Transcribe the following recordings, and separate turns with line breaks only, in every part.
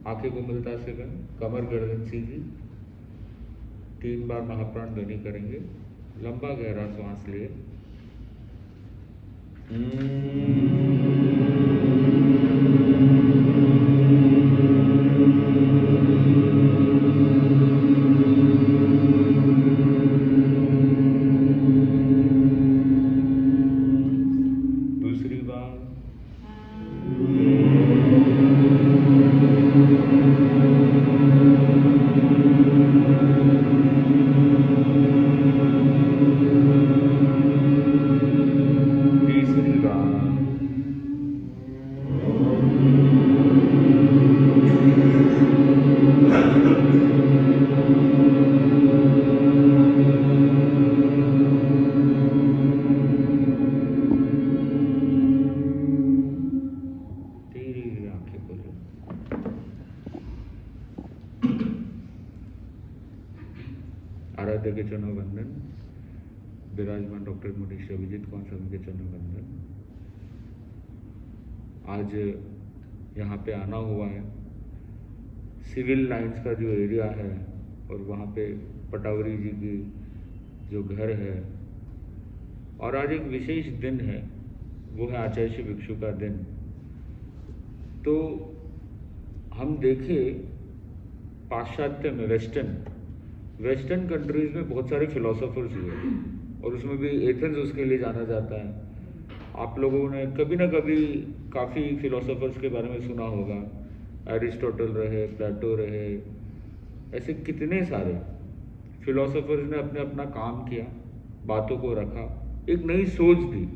आंखें को मिलता सेकंड, कमर गर्दन सीधी, 3 बार महाप्राण ध्वनि करेंगे। लंबा गहरा श्वास लिए, दूसरी बार, तीसरी बार, आंखें खोलो। आराध्य के चरणों वंदन, विराजमान डॉक्टर मुनीश अभिजीत कौन स्वामी के चरणों वंदन। आज यहाँ पे आना हुआ है, सिविल लाइंस का जो एरिया है और वहाँ पे पटावरी जी की जो घर है, और आज एक विशेष दिन है, वो है आचार्य श्री भिक्षु का दिन। तो हम देखें पाश्चात्य में, वेस्टर्न कंट्रीज में बहुत सारे फिलोसोफर्स हुए और उसमें भी एथेंस उसके लिए जाना जाता है। आप लोगों ने कभी ना कभी काफ़ी फिलोसोफर्स के बारे में सुना होगा, एरिस्टोटल रहे, प्लेटो रहे, ऐसे कितने सारे फिलोसोफर्स ने अपने अपना काम किया, बातों को रखा, एक नई सोच दी,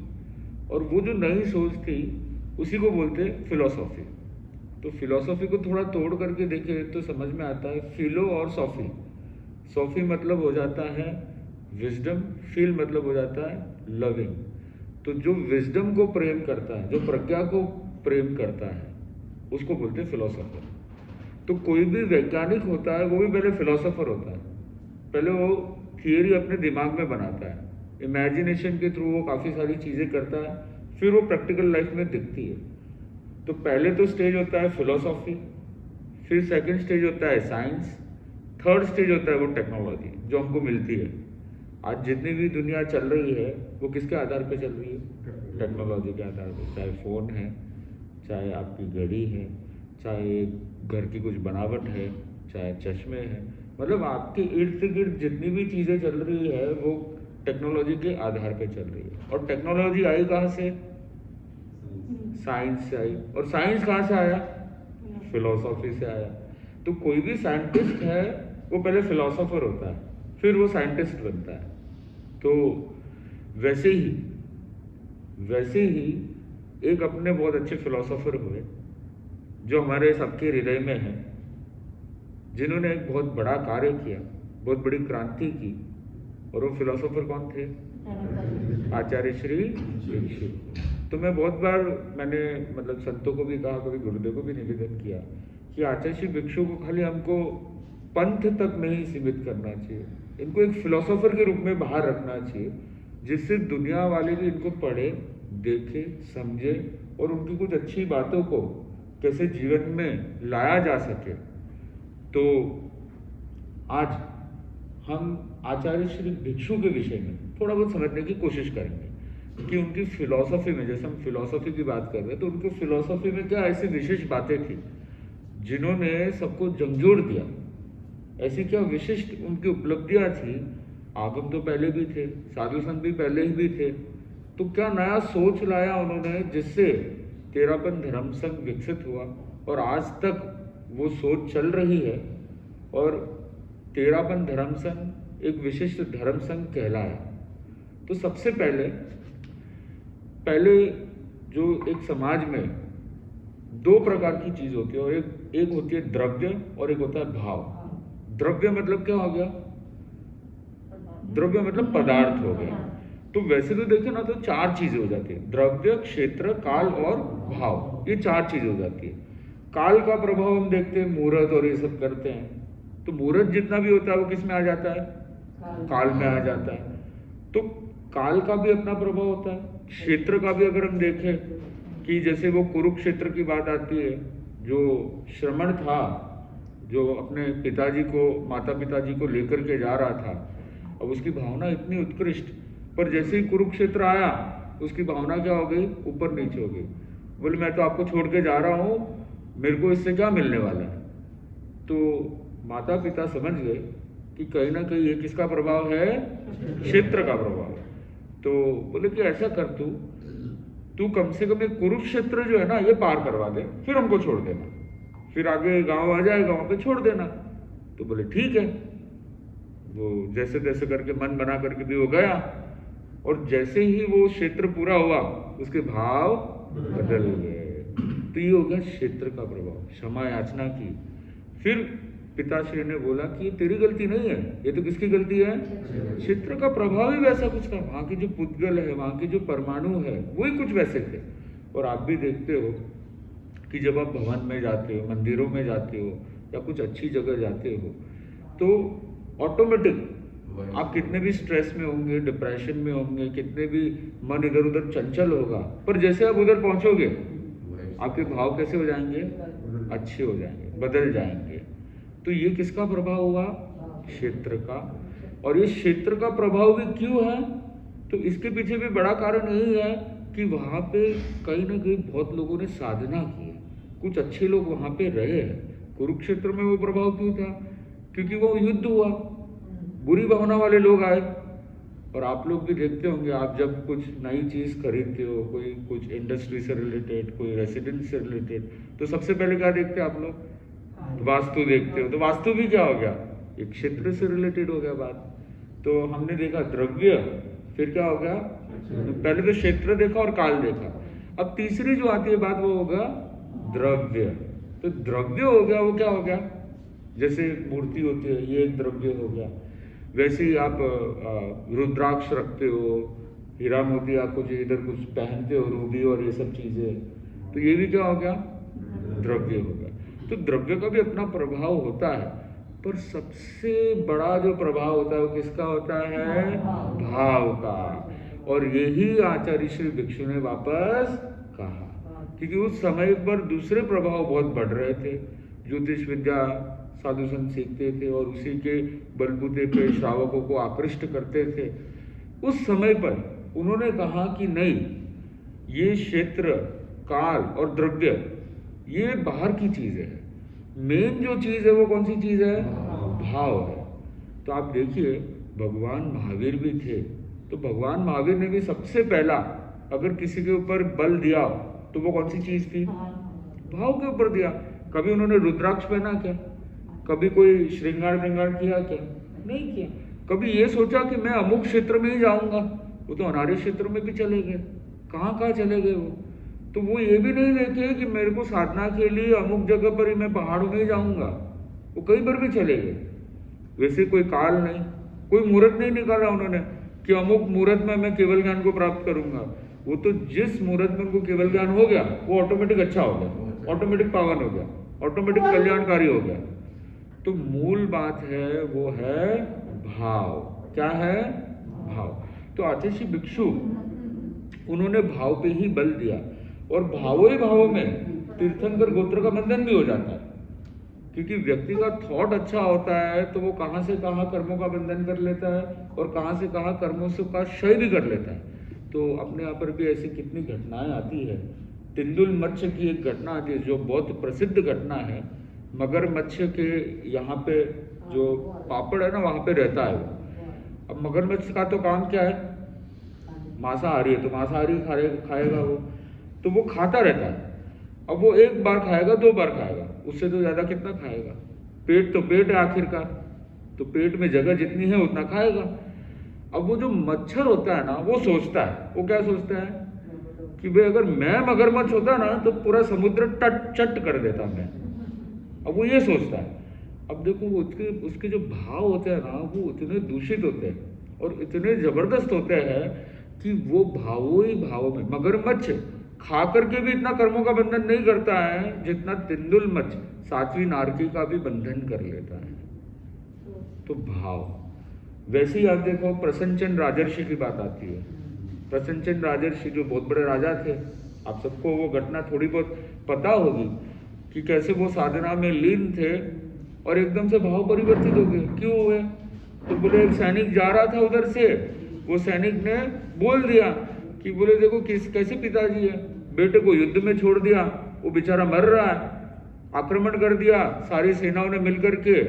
और वो जो नई सोच थी उसी को बोलते फिलोसॉफी। तो फिलोसॉफी को थोड़ा तोड़ करके देखें तो समझ में आता है फिलो और सॉफी। सॉफी मतलब हो जाता है विजडम, फील मतलब हो जाता है लविंग। तो जो विजडम को प्रेम करता है, जो प्रज्ञा को प्रेम करता है, उसको बोलते हैं फिलोसोफर। तो कोई भी वैज्ञानिक होता है वो भी पहले फिलोसोफर होता है। पहले वो थियरी अपने दिमाग में बनाता है, इमेजिनेशन के थ्रू वो काफ़ी सारी चीज़ें करता है, फिर वो प्रैक्टिकल लाइफ में दिखती है। तो पहले तो स्टेज होता है फिलोसॉफी, फिर सेकंड स्टेज होता है साइंस, थर्ड स्टेज होता है वो टेक्नोलॉजी जो हमको मिलती है। आज जितनी भी दुनिया चल रही है वो किसके आधार पे चल रही है? टेक्नोलॉजी के आधार पे। चाहे फ़ोन है, चाहे आपकी घड़ी है, चाहे घर की कुछ बनावट है, चाहे चश्मे हैं, मतलब आपके इर्द गिर्द जितनी भी चीज़ें चल रही है वो टेक्नोलॉजी के आधार पे चल रही है। और टेक्नोलॉजी आई कहाँ से? साइंस से आई। और साइंस कहाँ से आया? फिलोसॉफी से आया। तो कोई भी साइंटिस्ट है वो पहले फिलोसोफर होता है, फिर वो साइंटिस्ट बनता है। तो वैसे ही एक अपने बहुत अच्छे फिलोसोफर हुए जो हमारे सबके हृदय में हैं, जिन्होंने एक बहुत बड़ा कार्य किया, बहुत बड़ी क्रांति की, और वो फिलोसोफर कौन थे? आचार्य श्री भिक्षु। तो मैं बहुत बार मैंने मतलब संतों को भी कहा, कभी गुरुदेव को भी निवेदन किया कि आचार्य श्री भिक्षु को खाली हमको पंथ तक नहीं सीमित करना चाहिए, इनको एक फिलोसोफर के रूप में बाहर रखना चाहिए, जिससे दुनिया वाले भी इनको पढ़े, देखे, समझे और उनकी कुछ अच्छी बातों को कैसे जीवन में लाया जा सके। तो आज हम आचार्य श्री भिक्षु के विषय में थोड़ा बहुत समझने की कोशिश करेंगे कि उनकी फिलॉसफी में, जैसे हम फिलॉसफी की बात कर रहे हैं, तो उनकी फिलॉसफी में क्या ऐसी विशेष बातें थी जिन्होंने सबको झंझोड़ दिया, ऐसी क्या विशिष्ट उनकी उपलब्धियां थी। आगम तो पहले भी थे, साधु संत भी पहले ही भी थे, तो क्या नया सोच लाया उन्होंने जिससे तेरापन धर्म संघ विकसित हुआ और आज तक वो सोच चल रही है। और तेरापन धर्म संघ एक विशिष्ट धर्म संघ कहलाया। तो सबसे पहले जो एक समाज में दो प्रकार की चीज होती है, और एक होती है द्रव्य और एक होता है भाव। द्रव्य मतलब क्या हो गया? द्रव्य मतलब पदार्थ हो गया। तो वैसे तो देखें ना तो चार चीजें हो जाती है, द्रव्य, क्षेत्र, काल और भाव, ये चार चीजें हो जाती है। काल का प्रभाव हम देखते हैं, मुहूर्त और ये सब करते हैं, तो मुहूर्त जितना भी होता है वो किस में आ जाता है? काल में आ जाता है। तो काल का भी अपना प्रभाव होता है। क्षेत्र का भी अगर हम देखें कि जैसे वो कुरुक्षेत्र की बात आती है, जो श्रमण था, जो अपने पिताजी को, माता पिताजी को लेकर के जा रहा था, अब उसकी भावना इतनी उत्कृष्ट, पर जैसे ही कुरुक्षेत्र आया उसकी भावना क्या हो गई, ऊपर नीचे हो गई। बोले मैं तो आपको छोड़ के जा रहा हूँ, मेरे को इससे क्या मिलने वाला है। तो माता पिता समझ गए कि कहीं ना कहीं ये किसका प्रभाव है, क्षेत्र का प्रभाव। तो बोले कि ऐसा कर, तू कम से कम एक कुरुक्षेत्र जो है ना ये पार करवा दे, फिर हमको छोड़ देना, फिर आगे गांव आ जाएगा, वहां पे छोड़ देना। तो बोले ठीक है। वो जैसे तैसे करके मन बना करके भी वो गया, और जैसे ही वो क्षेत्र पूरा हुआ उसके भाव बदल गए। तो ये हो गया क्षेत्र का प्रभाव। क्षमा याचना की, फिर पिताश्री ने बोला कि ये तेरी गलती नहीं है, ये तो किसकी गलती है, क्षेत्र का प्रभाव ही वैसा कुछ था। वहां की जो पुद्गल है, वहां के जो परमाणु है, वही कुछ वैसे थे। और आप भी देखते हो कि जब आप भवन में जाते हो, मंदिरों में जाते हो, या कुछ अच्छी जगह जाते हो, तो ऑटोमेटिक आप कितने भी स्ट्रेस में होंगे, डिप्रेशन में होंगे, कितने भी मन इधर उधर चंचल होगा, पर जैसे आप उधर पहुंचोगे आपके भाव कैसे हो जाएंगे, अच्छे हो जाएंगे, बदल जाएंगे। तो ये किसका प्रभाव हुआ, क्षेत्र का। और ये क्षेत्र का प्रभाव भी क्यों है, तो इसके पीछे भी बड़ा कारण यही है कि वहां पे कहीं ना कहीं बहुत लोगों ने साधना की है, कुछ अच्छे लोग वहां पे रहे हैं। कुरुक्षेत्र में वो प्रभाव क्यों था, क्योंकि वो युद्ध हुआ, बुरी भावना वाले लोग आए। और आप लोग भी देखते होंगे, आप जब कुछ नई चीज खरीदते हो, कोई कुछ इंडस्ट्री से रिलेटेड, कोई रेसिडेंस से रिलेटेड, तो सबसे पहले क्या देखते हैं आप लोग, वास्तु देखते हो। तो वास्तु भी क्या हो गया, एक क्षेत्र से रिलेटेड हो गया बात। तो हमने देखा द्रव्य, फिर क्या हो गया, पहले तो क्षेत्र देखा और काल देखा, अब तीसरी जो आती है बात वो होगा द्रव्य। तो द्रव्य हो गया, वो क्या हो गया, जैसे मूर्ति होती है, ये एक द्रव्य हो गया। वैसे ही आप रुद्राक्ष रखते हो, हीरा मोती, आप कुछ इधर कुछ पहनते हो, रूबी और ये सब चीजें, तो ये भी क्या हो गया, द्रव्य हो गया। तो द्रव्य का भी अपना प्रभाव होता है, पर सबसे बड़ा जो प्रभाव होता है वो किसका होता है, भाव का। और यही आचार्य श्री भिक्षु ने वापस कहा, क्योंकि उस समय पर दूसरे प्रभाव बहुत बढ़ रहे थे। ज्योतिष विद्या साधु संत सीखते थे और उसी के बलबूते पे श्रावकों को आकृष्ट करते थे। उस समय पर उन्होंने कहा कि नहीं, ये क्षेत्र, काल और द्रव्य ये बाहर की चीज है, मेन जो चीज है वो कौन सी चीज है, भाव है। तो आप देखिए भगवान महावीर भी थे, तो भगवान महावीर ने भी सबसे पहला अगर किसी के ऊपर बल दिया तो वो कौन सी चीज थी, भाव के ऊपर दिया। कभी उन्होंने रुद्राक्ष पहना क्या, कभी कोई श्रृंगार किया क्या, नहीं किया। कभी ये सोचा कि मैं अमुक क्षेत्र में ही जाऊंगा, वो तो अनार्य क्षेत्र में भी चले गए, कहाँ चले गए वो। तो वो ये भी नहीं देखे कि मेरे को साधना के लिए अमुक जगह पर ही मैं पहाड़ों में जाऊंगा, वो कहीं पर भी चले गए। वैसे कोई काल नहीं, कोई मुहूर्त नहीं निकाला उन्होंने कि अमुक मुहूर्त में मैं केवल ज्ञान को प्राप्त करूंगा। वो तो जिस मुहूर्त में उनको केवल ज्ञान हो गया वो ऑटोमेटिक अच्छा हो गया, ऑटोमेटिक पावन हो गया, ऑटोमेटिक कल्याणकारी हो गया। तो मूल बात है वो है भाव। क्या है, भाव। तो आचार्य श्री भिक्षु उन्होंने भाव पे ही बल दिया, और भावों ही भावों में तीर्थंकर गोत्र का बंधन भी हो जाता है, क्योंकि व्यक्ति का थॉट अच्छा होता है तो वो कहाँ से कहाँ कर्मों का बंधन कर लेता है और कहाँ से कहाँ कर्मों से का क्षय भी कर लेता है। तो अपने यहाँ पर भी ऐसी कितनी घटनाएं आती है। तिंदुल मत्स्य की एक घटना आती है जो बहुत प्रसिद्ध घटना है। मगरमच्छ के यहाँ पे जो पापड़ है ना वहाँ पे रहता है वो। अब मगरमच्छ का तो काम क्या है, मांसाहारी है, तो मांसाहारी खाएगा वो, तो वो खाता रहता है। अब वो एक बार खाएगा, 2 बार खाएगा, उससे तो ज्यादा कितना खाएगा। पेट तो पेट है आखिरकार, तो पेट में जगह जितनी है उतना खाएगा। अब वो जो मच्छर होता है ना वो सोचता है, वो क्या सोचता है कि भाई अगर मैं मगरमच्छ होता ना तो पूरा समुद्र चट कर देता मैं। अब वो ये सोचता है। अब देखो उसके जो भाव होते हैं ना वो इतने दूषित होते हैं और इतने जबरदस्त होते हैं कि वो भावों ही भावों में, मगरमच्छ खा करके भी इतना कर्मों का बंधन नहीं करता है जितना तिंदुल मच्छ सात्विक नारकी का भी बंधन कर लेता है। तो भाव। वैसे ही आप देखो प्रसन्नचंद्र राजर्षि की बात आती है। प्रसन्नचंद्र राजर्षि जो बहुत बड़े राजा थे, आप सबको वो घटना थोड़ी बहुत पता होगी। कि कैसे वो साधना में लीन थे और एकदम से भाव परिवर्तित हो गए। क्यों हुए? तो बोले एक सैनिक जा रहा था उधर से, वो सैनिक ने बोल दिया कि बोले देखो कैसे पिताजी है, बेटे को युद्ध में छोड़ दिया, वो बेचारा मर रहा है, आक्रमण कर दिया सारी सेनाओं ने मिलकर के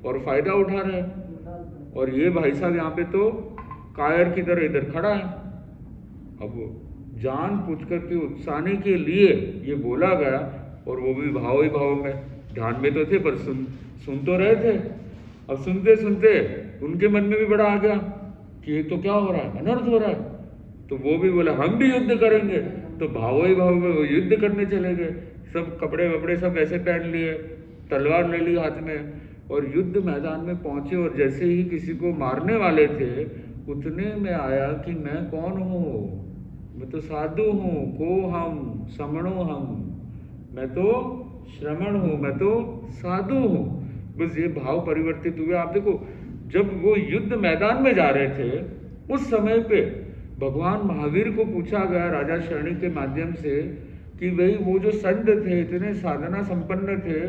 और फायदा उठा रहे, और ये भाई साहब यहाँ पे तो कायर की तरह इधर खड़ा है। अब जान पूछ करके उकसाने के लिए ये बोला गया, और वो भी भाव ही भाव में, ध्यान में तो थे पर सुन तो रहे थे। अब सुनते सुनते उनके मन में भी बड़ा आ गया कि ये तो क्या हो रहा है, अनर्थ हो रहा है। तो वो भी बोला हम भी युद्ध करेंगे। तो भाव ही भाव में वो युद्ध करने चले गए, सब कपड़े वपड़े सब ऐसे पहन लिए, तलवार ले ली हाथ में, और युद्ध मैदान में पहुंचे। और जैसे ही किसी को मारने वाले थे, उतने में आया कि मैं कौन हूँ, मैं तो साधु हूँ, को हम समणो हम, मैं तो श्रमण हूँ, मैं तो साधु हूँ। बस ये भाव परिवर्तित हुए। आप देखो, जब वो युद्ध मैदान में जा रहे थे, उस समय पे भगवान महावीर को पूछा गया राजा शरणी के माध्यम से कि भाई वो जो संत थे, इतने साधना संपन्न थे,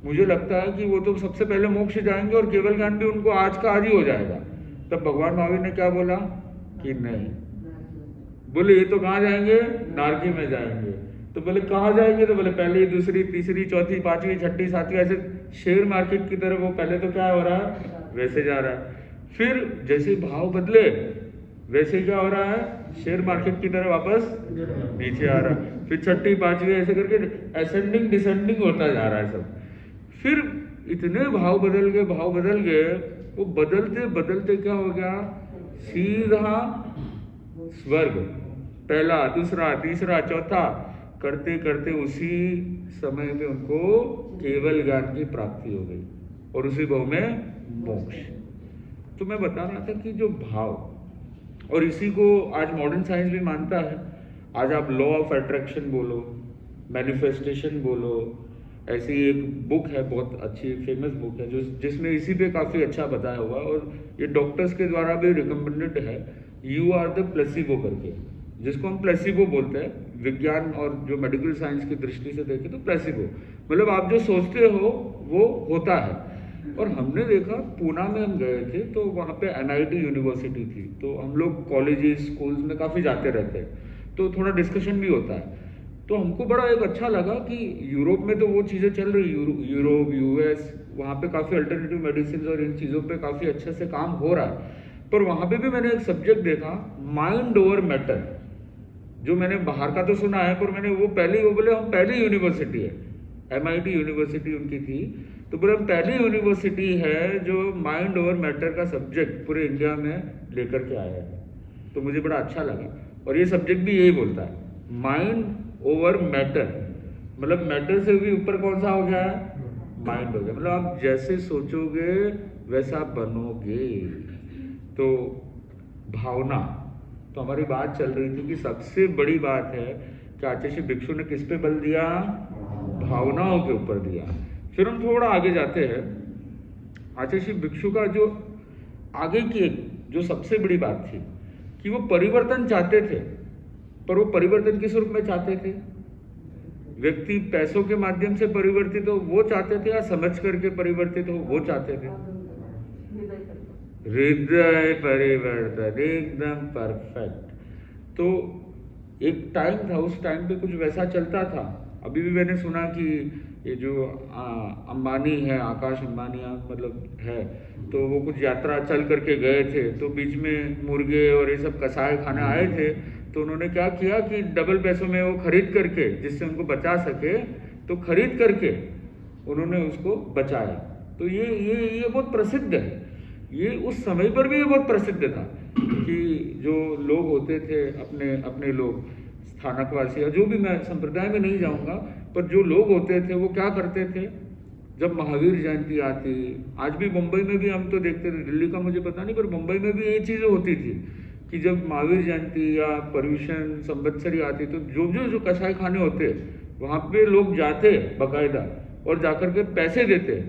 मुझे लगता है कि वो तो सबसे पहले मोक्ष जाएंगे और केवल ज्ञान भी उनको आज का आज ही हो जाएगा। तब भगवान महावीर ने क्या बोला कि नहीं, बोले ये तो कहाँ जाएंगे, नारकी में जाएंगे। तो बोले कहाँ जाएंगे? तो बोले पहली, दूसरी, तीसरी, चौथी, पांचवी, छठी, सातवीं, ऐसे शेयर मार्केट की तरह वो पहले तो क्या हो रहा है, वैसे जा रहा है। फिर जैसे भाव बदले वैसे क्या हो रहा है, शेयर मार्केट की तरह वापस नीचे आ रहा है। फिर छठी, पांचवी, ऐसे करके असेंडिंग डिसेंडिंग होता जा रहा है सब। फिर इतने भाव बदल गए, वो बदलते बदलते क्या हो गया, सीधा स्वर्ग, पहला, दूसरा, तीसरा, चौथा करते करते उसी समय में उनको केवल ज्ञान की प्राप्ति हो गई, और उसी भाव में मोक्ष। तो मैं बता रहा था कि जो भाव, और इसी को आज मॉडर्न साइंस भी मानता है। आज आप लॉ ऑफ अट्रैक्शन बोलो, मैनिफेस्टेशन बोलो, ऐसी एक बुक है, बहुत अच्छी फेमस बुक है, जो जिसमें इसी पे काफ़ी अच्छा बताया हुआ, और ये डॉक्टर्स के द्वारा भी रिकमेंडेड है, यू आर द प्लेसिबो करके, जिसको हम प्लेसिबो बोलते हैं। विज्ञान और जो मेडिकल साइंस की दृष्टि से देखें तो प्लेसिबो मतलब आप जो सोचते हो वो होता है। और हमने देखा, पूना में हम गए थे, तो वहाँ पे NIT यूनिवर्सिटी थी, तो हम लोग कॉलेजेस स्कूल्स में काफ़ी जाते रहते हैं, तो थोड़ा डिस्कशन भी होता है। तो हमको बड़ा एक अच्छा लगा कि यूरोप में तो वो चीज़ें चल रही, यूरोप, US, वहाँ पे काफ़ी अल्टरनेटिव मेडिसिन और इन चीज़ों पे काफ़ी अच्छे से काम हो रहा है। पर वहाँ पे भी मैंने एक सब्जेक्ट देखा, माइंड ओवर मैटर, जो मैंने बाहर का तो सुना है, पर मैंने वो बोले हम पहली यूनिवर्सिटी है, MIT यूनिवर्सिटी उनकी थी, तो बोले हम पहली यूनिवर्सिटी है जो माइंड ओवर मैटर का सब्जेक्ट पूरे इंडिया में लेकर के आया है। तो मुझे बड़ा अच्छा लगा, और ये सब्जेक्ट भी यही बोलता है, माइंड ओवर मैटर, मतलब मैटर से भी ऊपर कौन सा हो गया है, माइंड हो गया। मतलब आप जैसे सोचोगे वैसा बनोगे। तो भावना, तो हमारी बात चल रही थी कि सबसे बड़ी बात है कि आचार्य भिक्षु ने किस पे बल दिया, भावनाओं के ऊपर दिया। फिर हम थोड़ा आगे जाते हैं। आचार्य भिक्षु का जो आगे की जो सबसे बड़ी बात थी कि वो परिवर्तन चाहते थे, पर वो परिवर्तन किस रूप में चाहते थे, व्यक्ति पैसों के माध्यम से परिवर्तित हो वो चाहते थे, या समझ करके परिवर्तित हो वो चाहते थे। हृदय परिवर्तन, एकदम परफेक्ट। तो एक टाइम था, उस टाइम पे कुछ वैसा चलता था। अभी भी मैंने सुना कि ये जो अंबानी है, आकाश अंबानी मतलब है, तो वो कुछ यात्रा चल करके गए थे, तो बीच में मुर्गे और ये सब कसाई खाने आए थे, तो उन्होंने क्या किया कि डबल पैसों में वो खरीद करके, जिससे उनको बचा सके, तो खरीद करके उन्होंने उसको बचाया। तो ये बहुत प्रसिद्ध है। ये उस समय पर भी ये बहुत प्रसिद्ध था कि जो लोग होते थे, अपने लोग स्थानकवासी, या जो भी, मैं संप्रदाय में नहीं जाऊंगा, पर जो लोग होते थे वो क्या करते थे, जब महावीर जयंती आती, आज भी मुंबई में भी हम तो देखते थे, दिल्ली का मुझे पता नहीं, पर मुंबई में भी ये चीज़ें होती थी कि जब महावीर जयंती या पर्यूषण संवत्सरी आती, तो जो कसाई खाने होते वहाँ पे लोग जाते बाकायदा और जाकर के पैसे देते।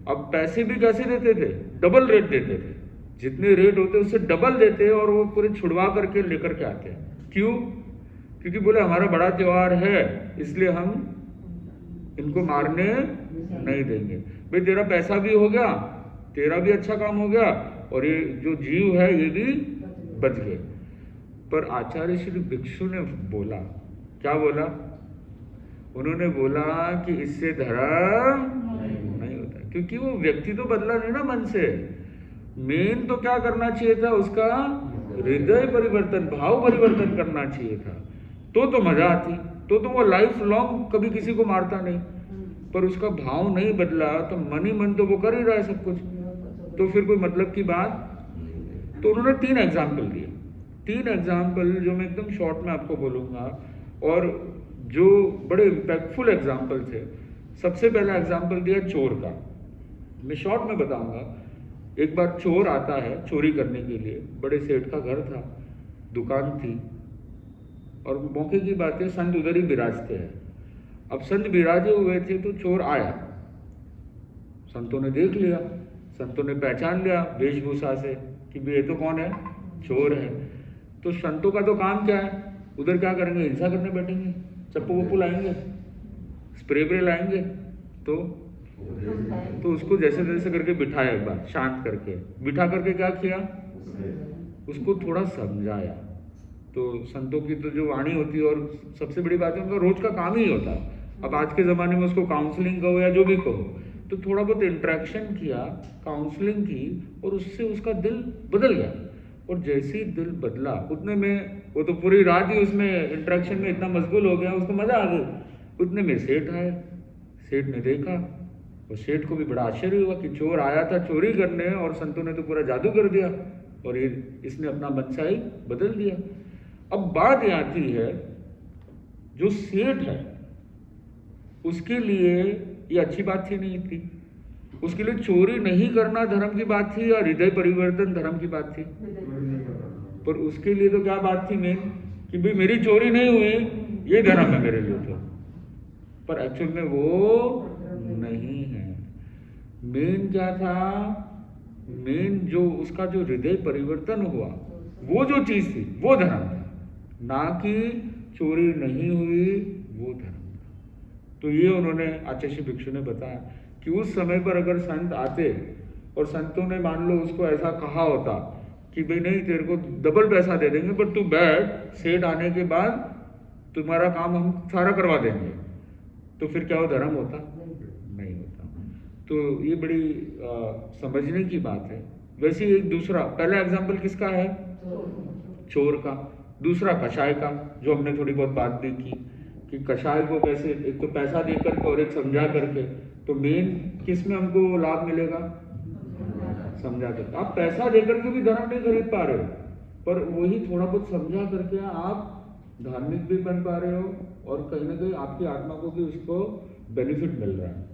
अब पैसे भी कैसे देते थे, डबल रेट देते थे, जितने रेट होते उससे डबल देते, और वो पूरे छुड़वा करके लेकर के आते हैं। क्यों? क्योंकि बोले हमारा बड़ा त्यौहार है, इसलिए हम इनको मारने नहीं देंगे। भाई तेरा पैसा भी हो गया, तेरा भी अच्छा काम हो गया, और ये जो जीव है ये भी बच गए। पर आचार्य श्री भिक्षु ने बोला, क्या बोला? उन्होंने बोला कि इससे धर्म नहीं होता, क्योंकि वो व्यक्ति तो बदला नहीं ना मन से। मेन तो क्या करना चाहिए था, उसका हृदय परिवर्तन, भाव परिवर्तन करना चाहिए था, तो मजा आती। तो वो लाइफ लॉन्ग कभी किसी को मारता नहीं। पर उसका भाव नहीं बदला, तो मन ही मन तो वो कर ही रहा है सब कुछ, तो फिर कोई मतलब की बात। तो उन्होंने 3 एग्जाम्पल दिए, 3 एग्जाम्पल जो मैं एकदम शॉर्ट में आपको बोलूँगा, और जो बड़े इम्पैक्टफुल एग्जाम्पल थे। सबसे पहला एग्जाम्पल दिया चोर का, मैं शॉर्ट में बताऊंगा। एक बार चोर आता है चोरी करने के लिए, बड़े सेठ का घर था, दुकान थी, और मौके की बात है संत उधर ही विराजते हैं। अब संत विराजे हुए थे तो चोर आया, संतों ने देख लिया, संतों ने पहचान लिया वेशभूषा से कि भाई ये तो कौन है, चोर है। तो संतों का तो काम क्या है, उधर क्या करेंगे, हिंसा करने बैठेंगे, चप्पू वप्पू लाएंगे, स्प्रे लाएंगे। तो उसको जैसे जैसे करके बिठाया, एक बार शांत करके बिठा करके क्या किया, उसको थोड़ा समझाया। तो संतों की तो जो वाणी होती है, और सबसे बड़ी बात है उनका रोज का काम ही होता है। अब आज के ज़माने में उसको काउंसलिंग कहो या जो भी कहो, तो थोड़ा बहुत इंटरेक्शन किया, काउंसलिंग की, और उससे उसका दिल बदल गया। और जैसे ही दिल बदला, उतने में वो तो पूरी रात ही उसमें इंटरेक्शन में इतना मशगूल हो गया, उसको मज़ा आ गई। उतने में सेठ आए, सेठ ने देखा, और सेठ को भी बड़ा आश्चर्य हुआ कि चोर आया था चोरी करने, और संतों ने तो पूरा जादू कर दिया, और ये इसने अपना मनसाई बदल दिया। अब बात ये आती है, जो सेठ है उसके लिए ये अच्छी बात ही नहीं थी, उसके लिए चोरी नहीं करना धर्म की बात थी, या हृदय परिवर्तन धर्म की बात थी। पर उसके लिए तो क्या बात थी मेन, कि भाई मेरी चोरी नहीं हुई, ये धर्म है मेरे लिए। तो पर एक्चुअल में वो नहीं है। मेन क्या था, मेन जो उसका जो हृदय परिवर्तन हुआ, वो जो चीज थी वो धर्म था, ना कि चोरी नहीं हुई वो धर्म था। तो ये उन्होंने आचार्य श्री भिक्षु ने बताया कि उस समय पर अगर संत आते और संतों ने मान लो उसको ऐसा कहा होता कि भाई नहीं तेरे को डबल पैसा दे देंगे, पर तू बैठ, सेठ आने के बाद तुम्हारा काम हम सारा करवा देंगे, तो फिर क्या वो धर्म होता? नहीं होता। तो ये बड़ी समझने की बात है। वैसे एक दूसरा, पहला एग्जाम्पल किसका है, चोर का। दूसरा कषाय का, जो हमने थोड़ी बहुत बात भी की कि कषाय को कैसे, एक तो पैसा दे करके और एक समझा करके। तो मेन किस में हमको लाभ मिलेगा, समझा करके। आप पैसा दे करके भी धर्म नहीं खरीद पा रहे हो, पर वही थोड़ा बहुत समझा करके आप धार्मिक भी बन पा रहे हो, और कहीं ना कहीं आपकी आत्मा को भी उसको बेनिफिट मिल रहा है।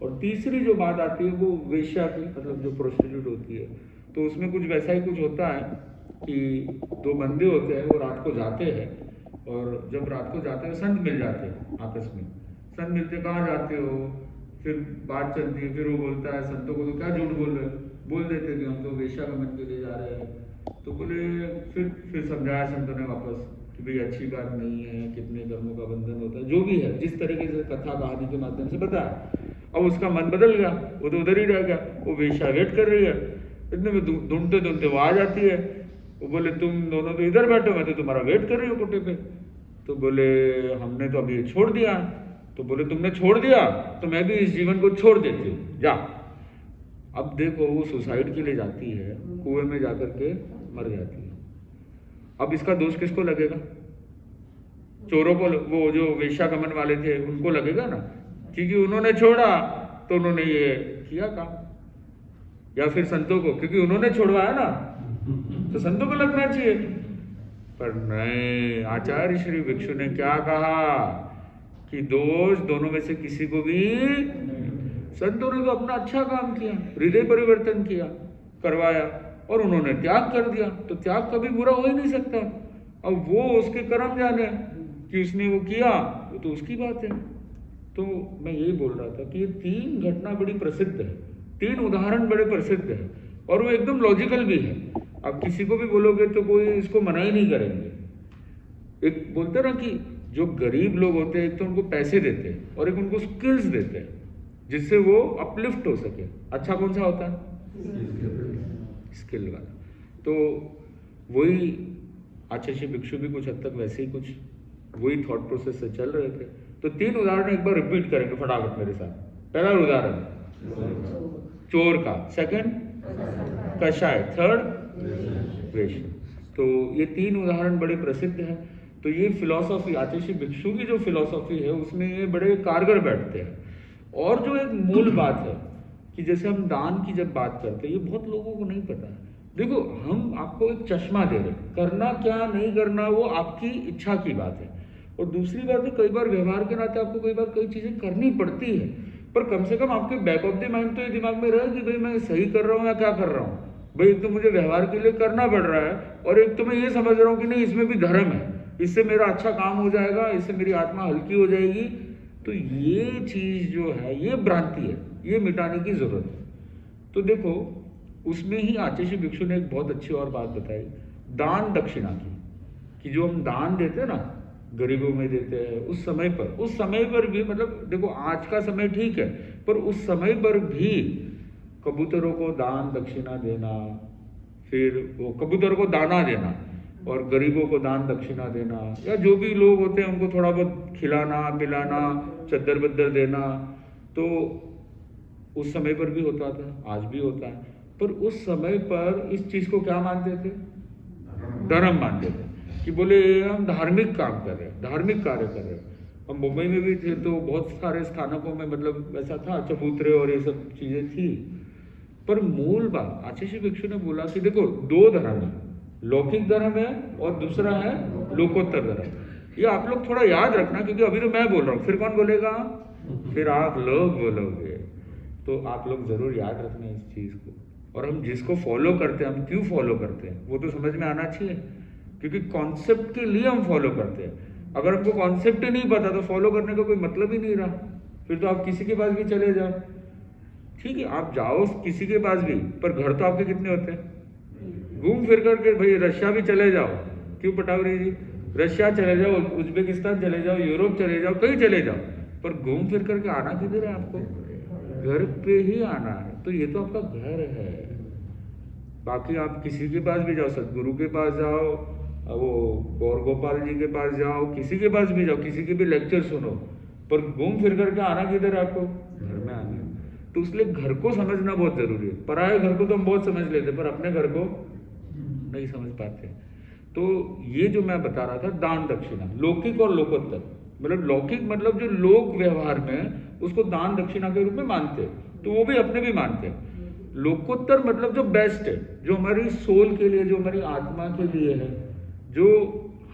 और तीसरी जो बात आती है वो वेश्या की, मतलब जो प्रोस्टिट्यूट होती है। तो उसमें कुछ वैसा ही कुछ होता है कि 2 बंदे होते हैं, वो रात को जाते हैं, और जब रात को जाते हैं संत मिल जाते हैं आपस में। संत मिलते, कहाँ जाते हो, फिर बात चलती है, फिर वो बोलता है संतों को तो क्या झूठ बोल देते कि हम तो वेश्या गमन के लिए जा रहे हैं। तो बोले, फिर समझाया संतों ने वापस कि भाई अच्छी बात नहीं है, कितने कर्मों का बंधन होता है, जो भी है, जिस तरीके से कथा कहानी के माध्यम से बताया। अब उसका मन बदल गया, वो तो उधर ही रह गया, वो वेश्या वेट कर रही है। इतने में ढूंढते ढूंढते वो आ जाती है। वो बोले तुम दोनों तो इधर बैठो, मैं तो तुम्हारा वेट कर रही हूँ कोटे पे। तो बोले हमने तो अभी छोड़ दिया। तो बोले तुमने छोड़ दिया तो मैं भी इस जीवन को छोड़ देती हूँ, जा। अब देखो, वो सुसाइड के लिए जाती है, कुएं में जाकर के मर जाती है। अब इसका दोष किसको लगेगा? चोरों को, वो जो वेश्यागमन वाले थे उनको लगेगा ना, क्योंकि उन्होंने छोड़ा तो उन्होंने ये किया काम। या फिर संतों को, क्योंकि उन्होंने छोड़वाया ना, तो संतों को लगना चाहिए। पर नहीं, आचार्य श्री भिक्षु ने क्या कहा कि दोष दोनों में से किसी को भी। संतों ने तो अपना अच्छा काम किया, हृदय परिवर्तन किया, करवाया, और उन्होंने त्याग कर दिया। तो त्याग कभी बुरा हो ही नहीं सकता। अब वो उसके कर्म जाने कि उसने वो किया, वो तो उसकी बात है। तो मैं यही बोल रहा था कि ये 3 घटना बड़ी प्रसिद्ध है, 3 उदाहरण बड़े प्रसिद्ध है, और वो एकदम लॉजिकल भी है। आप किसी को भी बोलोगे तो कोई इसको मना ही नहीं करेंगे। एक बोलते ना कि जो गरीब लोग होते हैं एक तो उनको पैसे देते हैं और एक उनको स्किल्स देते हैं जिससे वो अपलिफ्ट हो सके। अच्छा कौन सा होता है? स्किल वाला। तो वही आचार्य भिक्षु भी कुछ हद तक वैसे ही कुछ वही थॉट प्रोसेस से चल रहे थे। तो 3 उदाहरण एक बार रिपीट करेंगे फटाफट मेरे साथ। पहला उदाहरण चोर का, सेकंड कषाय, थर्ड वेश्य। तो ये 3 उदाहरण बड़े प्रसिद्ध हैं। तो ये फिलॉसफी आचार्य भिक्षु की जो फिलॉसफी है उसमें ये बड़े कारगर बैठते हैं। और जो एक मूल बात है कि जैसे हम दान की जब बात करते हैं, ये बहुत लोगों को नहीं पता है। देखो, हम आपको एक चश्मा दे रहे हैं, करना क्या नहीं करना वो आपकी इच्छा की बात है। और दूसरी बात है, कई बार व्यवहार के नाते आपको कई बार कई चीजें करनी पड़ती है, पर कम से कम आपके बैक ऑफ द माइंड तो ये दिमाग में रहे कि भाई मैं सही कर रहा हूँ या क्या कर रहा हूँ। भाई एक तो मुझे व्यवहार के लिए करना पड़ रहा है और एक तो मैं ये समझ रहा हूँ कि नहीं इसमें भी धर्म है, इससे मेरा अच्छा काम हो जाएगा, इससे मेरी आत्मा हल्की हो जाएगी। तो ये चीज जो है ये भ्रांति है, ये मिटाने की जरूरत है। तो देखो, उसमें ही आचार्य भिक्षु ने एक बहुत अच्छी और बात बताई दान दक्षिणा की, कि जो हम दान देते हैं ना, गरीबों में देते हैं, उस समय पर भी, मतलब देखो आज का समय ठीक है, पर उस समय पर भी कबूतरों को दान दक्षिणा देना, फिर वो कबूतरों को दाना देना और गरीबों को दान दक्षिणा देना, या जो भी लोग होते हैं उनको थोड़ा बहुत खिलाना पिलाना, चद्दर बद्दर देना, तो उस समय पर भी होता था, आज भी होता है। पर उस समय पर इस चीज को क्या मानते थे? धर्म मानते थे, कि बोले हम धार्मिक काम कर रहे हैं, धार्मिक कार्य कर रहे हैं। हम मुंबई में भी थे तो बहुत सारे स्थानकों में मतलब ऐसा था, चबूतरे और ये सब चीजें थी। पर मूल बात आचार्य भिक्षु ने बोला कि देखो 2 धर्म है, लौकिक धर्म है और दूसरा है लोकोत्तर धर्म। ये आप लोग थोड़ा याद रखना, क्योंकि अभी तो मैं बोल रहा हूँ, फिर कौन बोलेगा? फिर आप लोग बोलोगे। तो आप लोग जरूर याद रखना इस चीज को। और हम जिसको फॉलो करते हैं, हम क्यों फॉलो करते हैं वो तो समझ में आना चाहिए, क्योंकि कॉन्सेप्ट के लिए हम फॉलो करते हैं। अगर हमको कॉन्सेप्ट ही नहीं पता तो फॉलो करने का कोई मतलब ही नहीं रहा। फिर तो आप किसी के पास भी चले जाओ, ठीक है, आप जाओ किसी के पास भी, पर घर तो आपके कितने होते हैं? घूम फिर करके भाई रशिया भी चले जाओ, क्यों पटावरी जी, रशिया चले जाओ, उज्बेकिस्तान चले जाओ, यूरोप चले जाओ, कहीं चले जाओ, पर घूम फिर करके आना किधर है? आपको घर पे ही आना है। तो ये तो आपका घर है। बाकी आप किसी के पास भी जाओ, सदगुरु के पास जाओ, वो गौर गोपाल जी के पास जाओ, किसी के पास भी जाओ, किसी के भी लेक्चर सुनो, पर घूम फिर करके आना किधर है? आपको घर में आना है। तो इसलिए घर को समझना बहुत जरूरी है। पराये घर को तो हम बहुत समझ लेते, पर अपने घर को नहीं समझ पाते। तो ये जो मैं बता रहा था, दान दक्षिणा, लौकिक और लोकोत्तर, मतलब लौकिक मतलब जो लोक व्यवहार में उसको दान दक्षिणा के रूप में मानते हैं, तो वो भी अपने भी मानते हैं। लोकोत्तर मतलब जो बेस्ट है, जो हमारी सोल के लिए, जो हमारी आत्मा के लिए है, जो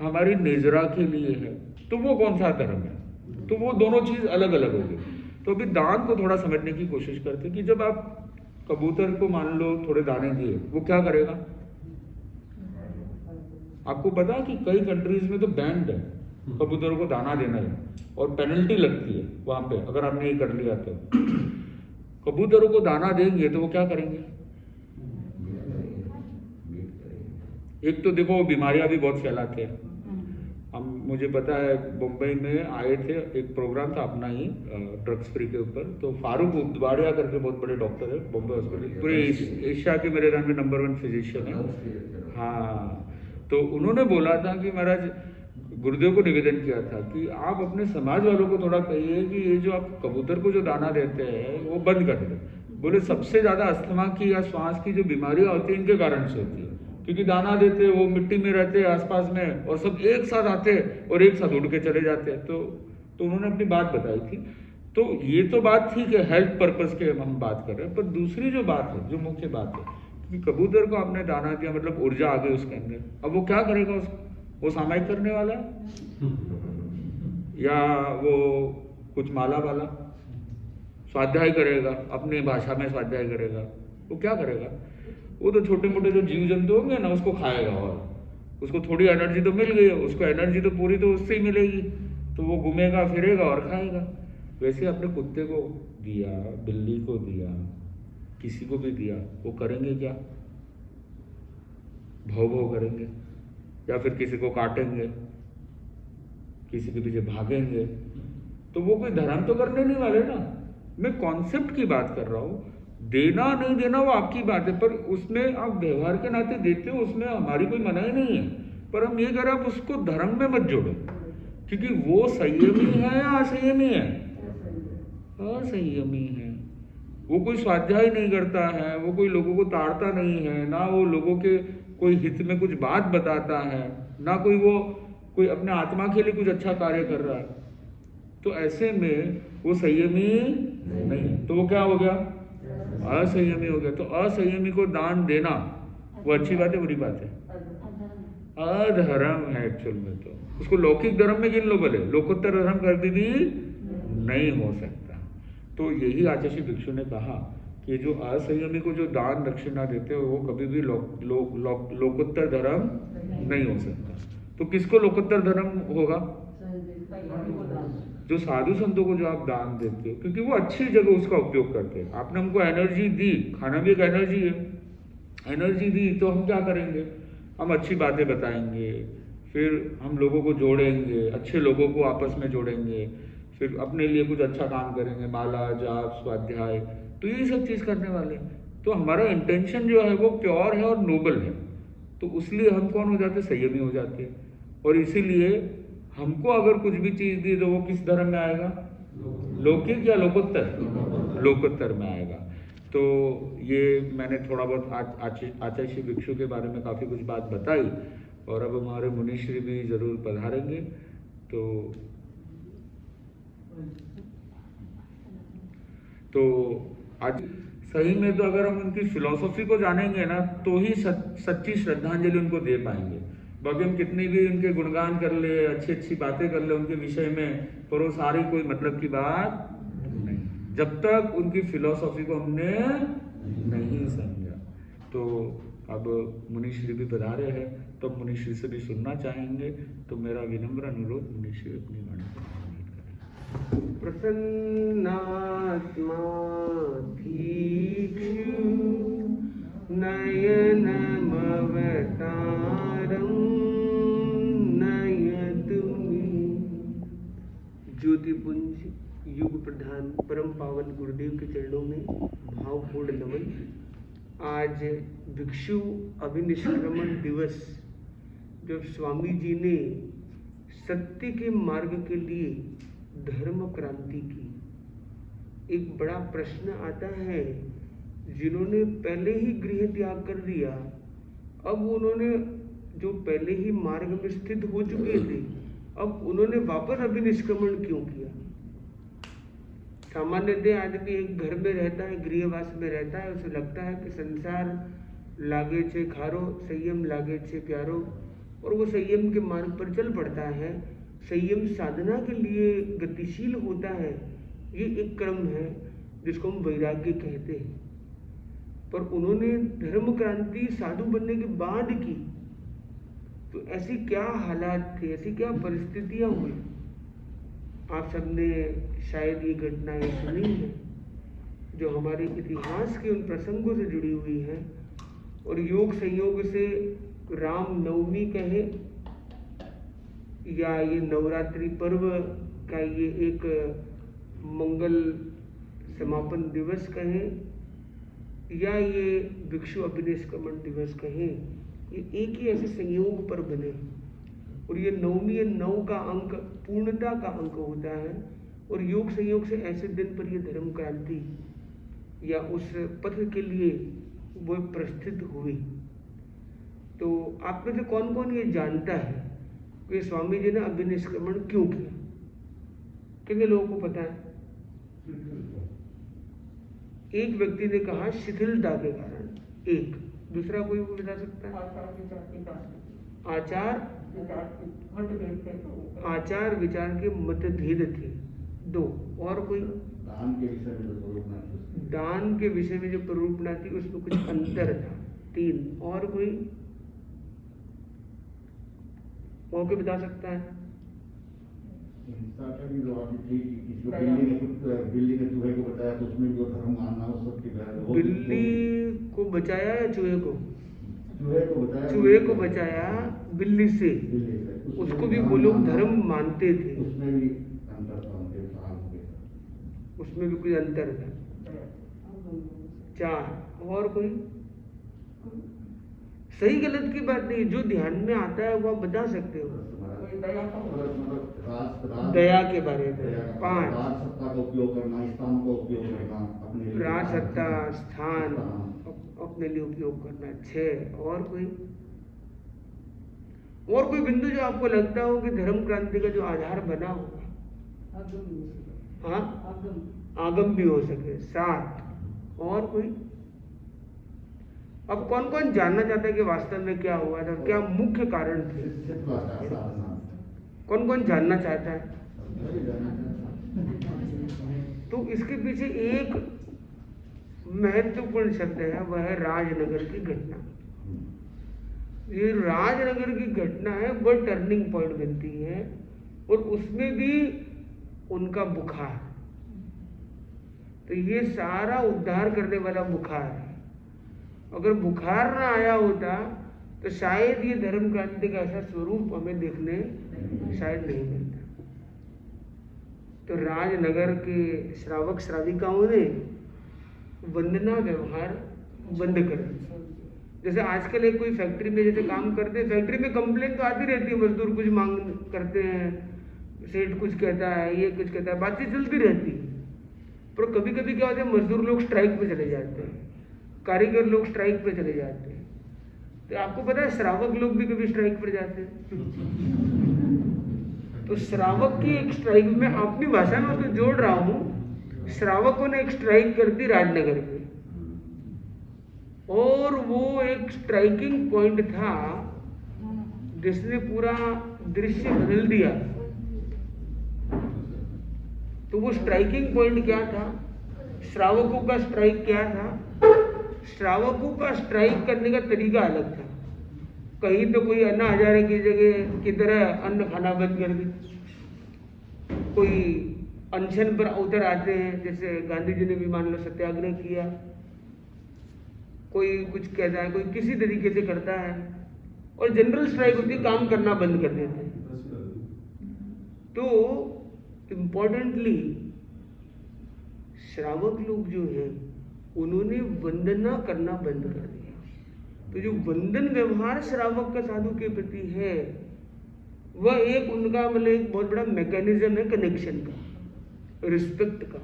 हमारी निजरा के लिए है, तो वो कौन सा धर्म है? तो वो दोनों चीज अलग अलग होगी। तो अभी दान को थोड़ा समझने की कोशिश करते हैं कि जब आप कबूतर को मान लो थोड़े दाने दिए, वो क्या करेगा? आपको पता है कि कई कंट्रीज में तो बैंड है कबूतरों को दाना देना है, और पेनल्टी लगती है वहां पे अगर आपने ये कर लिया तो। कबूतरों को दाना देंगे तो वो क्या करेंगे? एक तो देखो बीमारियां भी बहुत फैलाते हैं। हम, मुझे पता है मुंबई में आए थे, एक प्रोग्राम था अपना ही ड्रग्स फ्री के ऊपर, तो फारूक उदवाड़िया करके बहुत बड़े डॉक्टर है बॉम्बे हॉस्पिटल, पूरे एशिया के मेरे ध्यान में नंबर 1 फिजिशियन है। हाँ, तो उन्होंने बोला था कि महाराज, गुरुदेव को निवेदन किया था कि आप अपने समाज वालों को थोड़ा कहिए कि ये जो आप कबूतर को जो दाना देते हैं वो बंद कर दें। बोले सबसे ज्यादा अस्थमा की या श्वास की जो बीमारियां होती है इनके कारण से होती है, क्योंकि दाना देते वो मिट्टी में रहते हैं आसपास में, और सब एक साथ आते हैं और एक साथ उड़ के चले जाते हैं। तो उन्होंने अपनी बात बताई थी। तो ये तो बात ठीक है, हेल्थ पर्पज के हम बात कर रहे हैं, पर दूसरी जो बात है, जो मुख्य बात है कि कबूतर को आपने दाना दिया, मतलब ऊर्जा आ गई उसके अंदर, अब वो क्या करेगा? उसको वो सामायिक करने वाला है या वो कुछ माला वाला स्वाध्याय करेगा, अपनी भाषा में स्वाध्याय करेगा? वो क्या करेगा? वो तो छोटे मोटे जो जीव जंतु होंगे ना उसको खाएगा, और उसको थोड़ी एनर्जी तो मिल गई है, उसको एनर्जी तो पूरी तो उससे ही मिलेगी, तो वो घूमेगा फिरेगा और खाएगा। वैसे अपने कुत्ते को दिया, बिल्ली को दिया, किसी को भी दिया, वो करेंगे क्या? भौ भौ करेंगे या फिर किसी को काटेंगे? किसी के पीछे भागेंगे, तो वो कोई धर्म तो करने नहीं वाले ना। मैं कॉन्सेप्ट की बात कर रहा हूँ। देना नहीं देना वो आपकी बात है, पर उसमें आप व्यवहार के नाते देते हो, उसमें हमारी कोई मनाही नहीं है। पर हम ये कह रहे हैं, आप उसको धर्म में मत जोड़ो, क्योंकि वो संयमी है या असंयमी है? असंयमी है। वो कोई स्वाध्याय नहीं करता है, वो कोई लोगों को ताड़ता नहीं है, ना वो लोगों के कोई हित में कुछ बात बताता है, ना कोई अपने आत्मा के लिए कुछ अच्छा कार्य कर रहा है। तो ऐसे में वो संयमी नहीं, तो वो क्या हो गया? असंयमी हो गया। तो असंयमी को दान देना वो अच्छी बात है, बुरी बात है? अधर्म है एक्चुअल में। तो उसको लौकिक धर्म में गिन लो, भले लोकोत्तर धर्म कर दी नहीं हो सकता। तो यही आचार्य भिक्षु ने कहा कि जो असंयमी को जो दान दक्षिणा देते हो वो कभी भी लोकोत्तर धर्म नहीं हो सकता। तो किसको लोकोत्तर धर्म होगा? जो साधु संतों को जो आप दान देते हो, क्योंकि वो अच्छी जगह उसका उपयोग करते हैं। आपने हमको एनर्जी दी, खाना भी एक एनर्जी है, एनर्जी दी तो हम क्या करेंगे? हम अच्छी बातें बताएंगे, फिर हम लोगों को जोड़ेंगे, अच्छे लोगों को आपस में जोड़ेंगे, फिर अपने लिए कुछ अच्छा काम करेंगे, माला जाप स्वाध्याय, तो ये सब चीज़ करने वाले। तो हमारा इंटेंशन जो है वो प्योर है और नोबल है, तो इसलिए हम कौन हो जाते? संयमी हो जाते हैं। और इसीलिए हमको अगर कुछ भी चीज़ दी तो वो किस धर्म में आएगा? लौकिक या लोकोत्तर? लोकोत्तर में आएगा। तो ये मैंने थोड़ा बहुत आचार्य भिक्षु के बारे में काफ़ी कुछ बात बताई, और अब हमारे मुनिश्री भी ज़रूर पधारेंगे। तो आज सही में तो अगर हम उनकी फिलॉसफी को जानेंगे ना, तो ही सच्ची श्रद्धांजलि उनको दे पाएंगे। बाकी हम कितनी भी उनके गुणगान कर ले, अच्छी अच्छी बातें कर ले उनके विषय में, पर वो सारी कोई मतलब की बात नहीं, जब तक उनकी फिलॉसफी को हमने नहीं समझा। तो अब मुनिश्री भी पधारे हैं, तो मुनिश्री से भी सुनना चाहेंगे। तो मेरा विनम्र अनुरोध, मुनिश्री अपनी वाणी करें।
प्रसन्नात्मा भिक्षु नयनमवतारं नयतु मे। ज्योतिपुंज युग प्रधान परम पावन गुरुदेव के चरणों में भावपूर्ण नमन। आज भिक्षु अभिनिष्क्रमण दिवस, जब स्वामी जी ने सत्य के मार्ग के लिए धर्म क्रांति की, एक बड़ा प्रश्न आता है, जिन्होंने पहले ही गृह त्याग कर दिया, अब उन्होंने जो पहले ही मार्ग में स्थित हो चुके थे, अब उन्होंने वापस अभिनिष्क्रमण क्यों किया? सामान्यतः आदमी एक घर में रहता है, गृहवास में रहता है, उसे लगता है कि संसार लागे छे खारो, संयम लागे छे प्यारो, और वो संयम के मार्ग पर चल पड़ता है। संयम साधना के लिए गतिशील होता है, ये एक क्रम है जिसको हम वैराग्य कहते हैं। पर उन्होंने धर्म क्रांति साधु बनने के बाद की, तो ऐसी क्या हालात थे, ऐसी क्या परिस्थितियां हुई? आप सबने शायद ये घटनाएं सुनी हैं, जो हमारे इतिहास के उन प्रसंगों से जुड़ी हुई हैं। और योग संयोग से राम नवमी कहे या ये नवरात्रि पर्व का ये एक मंगल समापन दिवस कहें, या ये भिक्षु अभिनिष्क्रमण दिवस कहें, ये एक ही ऐसे संयोग पर बने। और ये नवमी, 9 का अंक पूर्णता का अंक होता है, और योग संयोग से ऐसे दिन पर ये धर्म क्रांति या उस पथ के लिए वो प्रस्थित हुई। तो आप में से कौन कौन ये जानता है कि स्वामी जी ने अभिनिष्क्रमण क्यों किया? कितने लोगों को पता है? एक व्यक्ति ने कहा शिथिलता के कारण, एक दूसरा कोई बता सकता है? आचार विचार के मतभेद थे, 2। और कोई? दान के विषय में जो प्ररूपणा थी उसमें कुछ अंतर था, 3। और कोई मौके बता सकता है? बिल्ली को बचाया या चूहे को? चूहे को बचाया बिल्ली से। उसको भी वो लोग धर्म मानते थे।
उसमें भी अंतर था उनके साथ में।
उसमें भी कोई अंतर था। 4 और कोई सही गलत की बात नहीं, जो ध्यान में आता है वो आप बता सकते हो। दया के बारे में 5,
राजसत्ता का उपयोग करना, स्थान का उपयोग करना, अपने लिए
राजसत्ता स्थान अपने लिए उपयोग करना 6 और कोई बिंदु जो आपको लगता हो कि धर्म क्रांति का जो आधार बना होगा। हाँ, आगम भी हो सके 7 और कोई। अब कौन कौन जानना चाहता है कि वास्तव में क्या हुआ था, क्या मुख्य कारण थे? कौन कौन जानना चाहता है? तो इसके पीछे एक महत्वपूर्ण शब्द है, वह है राजनगर की घटना। ये राजनगर की घटना है, वह टर्निंग पॉइंट बनती है और उसमें भी उनका बुखार। तो ये सारा उद्धार करने वाला बुखार है। अगर बुखार ना आया होता तो शायद ये धर्म क्रांति का ऐसा स्वरूप हमें देखने शायद नहीं मिलता। तो राजनगर के श्रावक श्राविकाओं ने वंदना व्यवहार बंद कर दिया। जैसे आजकल एक कोई फैक्ट्री में जैसे काम करते हैं, फैक्ट्री में कंप्लेंट तो आती रहती है, मजदूर कुछ मांग करते हैं, सेठ कुछ कहता है, ये कुछ कहता है, बातचीत चलती रहती है। पर कभी कभी क्या होता है, मजदूर लोग स्ट्राइक पे चले जाते हैं, कारीगर लोग स्ट्राइक पे चले जाते हैं। तो आपको पता है श्रावक लोग भी कभी स्ट्राइक पर जाते हैं। तो श्रावक की एक स्ट्राइक में अपनी भाषा में तो जोड़ रहा हूं, श्रावकों ने एक स्ट्राइक कर दी राजनगर में, और वो एक स्ट्राइकिंग पॉइंट था जिसने पूरा दृश्य बदल दिया। तो वो स्ट्राइकिंग पॉइंट क्या था? श्रावकों का स्ट्राइक क्या था? श्रावकों का स्ट्राइक करने का तरीका अलग था। कहीं तो कोई अन्ना हजारे की जगह की तरह अन्न खाना बंद कर दी, कोई अनशन पर उतर आते हैं, जैसे गांधी जी ने भी मान लो सत्याग्रह किया, कोई कुछ कहता है, कोई किसी तरीके से करता है, और जनरल स्ट्राइक होती है, काम करना बंद कर देते हैं। तो इम्पोर्टेंटली श्रावक लोग जो हैं उन्होंने वंदना करना बंद कर दिया। तो जो वंदन व्यवहार श्रावक का साधु के प्रति है, वह एक उनका मतलब एक बहुत बड़ा मैकेनिज्म है कनेक्शन का, रिस्पेक्ट का।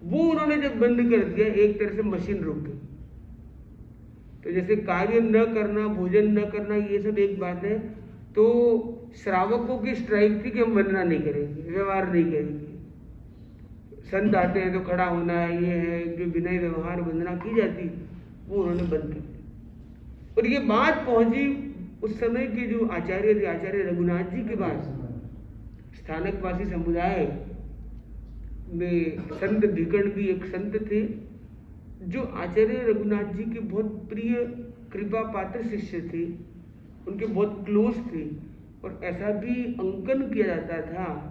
वो उन्होंने जब बंद कर दिया, एक तरह से मशीन रुक गई। तो जैसे कार्य न करना, भोजन न करना, ये सब एक बात है। तो श्रावकों की स्ट्राइक थी कि हम वंदना नहीं करेंगे, व्यवहार नहीं करेंगे। संत आते हैं तो खड़ा होना है, ये है जो विनय व्यवहार वंदना की जाती, वो उन्होंने बंद कर दी। और ये बात पहुंची उस समय के जो आचार्य थे, आचार्य रघुनाथ जी के पास। स्थानकवासी समुदाय में संत भिकण भी एक संत थे, जो आचार्य रघुनाथ जी के बहुत प्रिय कृपा पात्र शिष्य थे, उनके बहुत क्लोज थे। और ऐसा भी अंकन किया जाता था,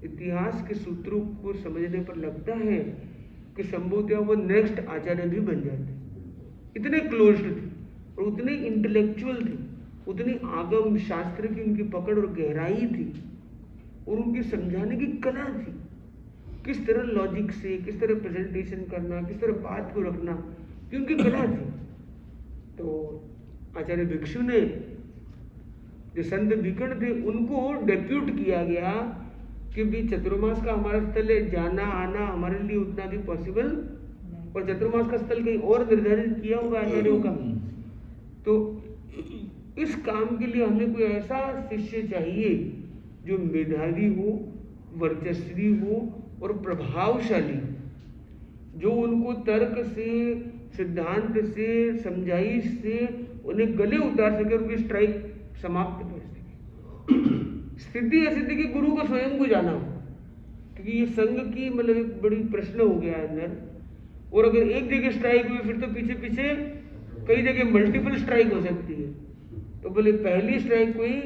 इतिहास के सूत्रों को समझने पर लगता है कि संभवतः वो नेक्स्ट आचार्य भी बन जाते। इतने क्लोज थे और उतने इंटेलेक्चुअल थे, उतनी आगम शास्त्र की उनकी पकड़ और गहराई थी, और उनकी समझाने की कला थी, किस तरह लॉजिक से, किस तरह प्रेजेंटेशन करना, किस तरह बात को रखना, कि उनकी कला थी। तो आचार्य भिक्षु ने, जो संत भिकण थे, उनको डेप्यूट किया गया कि भी चतुर्मास का हमारा स्थल है, जाना आना हमारे लिए उतना भी पॉसिबल, और चतुर्मास का स्थल कहीं और निर्धारित किया होगा आचार्यों का। तो इस काम के लिए हमें कोई ऐसा शिष्य चाहिए जो मेधावी हो, वर्चस्वी हो और प्रभावशाली, जो उनको तर्क से, सिद्धांत से, समझाइश से उन्हें गले उतार सके, उनकी स्ट्राइक समाप्त कर सके। स्थिति ऐसी थी कि गुरु को स्वयं को जाना, क्योंकि ये संघ की मतलब एक बड़ी प्रश्न हो गया अंदर। और अगर एक जगह स्ट्राइक हुई, फिर तो पीछे पीछे कई जगह मल्टीपल स्ट्राइक हो सकती है। तो बोले पहली स्ट्राइक कोई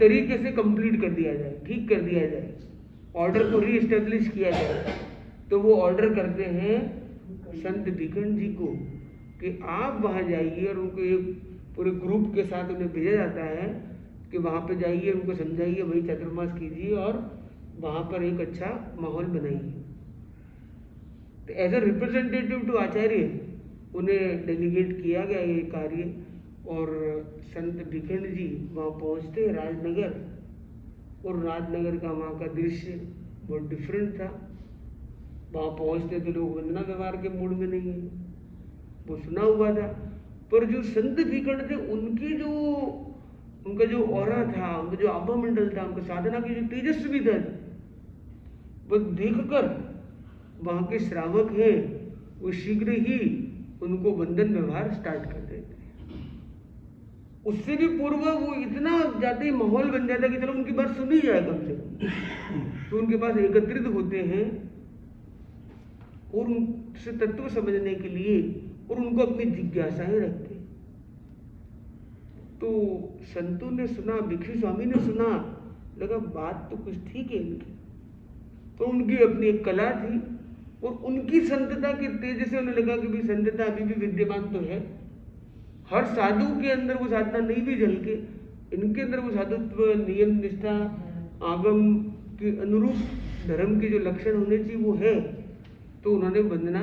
तरीके से कंप्लीट कर दिया जाए, ठीक कर दिया जाए, ऑर्डर को रीएस्टेब्लिश किया जाए। तो वो ऑर्डर करते हैं संत भिकण जी को कि आप वहाँ जाइए, और उनको एक पूरे ग्रुप के साथ उन्हें भेजा जाता है कि वहाँ पे जाइए, उनको समझाइए, वही चातुर्मास कीजिए और वहाँ पर एक अच्छा माहौल बनाइए। तो एज ए रिप्रेजेंटेटिव टू आचार्य उन्हें डेलीगेट किया गया ये कार्य, और संत भिखंड जी वहाँ पहुँचते राजनगर, और राजनगर का वहाँ का दृश्य बहुत डिफरेंट था। वहाँ पहुँचते तो लोग वंदना व्यवहार के मूड में नहीं है, वो सुना हुआ था, पर जो संत भिखंड थे उनका जो ऑरा था, उनका जो आभा मंडल था, उनका साधना की जो तेजस्वी था, वो देखकर वहाँ के श्रावक हैं वो शीघ्र ही उनको वंदन व्यवहार स्टार्ट कर देते। उससे भी पूर्व वो इतना ज्यादा माहौल बन जाता कि चलो उनकी बात सुनी जाए कम से कम, तो उनके पास एकत्रित होते हैं और उनसे तत्व समझने के लिए, और उनको अपनी जिज्ञासाएं रखते। तो संतों ने सुना, भिक्षु स्वामी ने सुना, लगा बात तो कुछ ठीक है इनकी, तो उनकी अपनी एक कला थी, और उनकी संतता के तेज से उन्हें लगा कि भी संतता अभी भी विद्यमान तो है, हर साधु के अंदर वो साधना नहीं भी झलके, इनके अंदर वो साधुत्व, नियम निष्ठा, आगम के अनुरूप धर्म के जो लक्षण होने चाहिए वो है। तो उन्होंने वंदना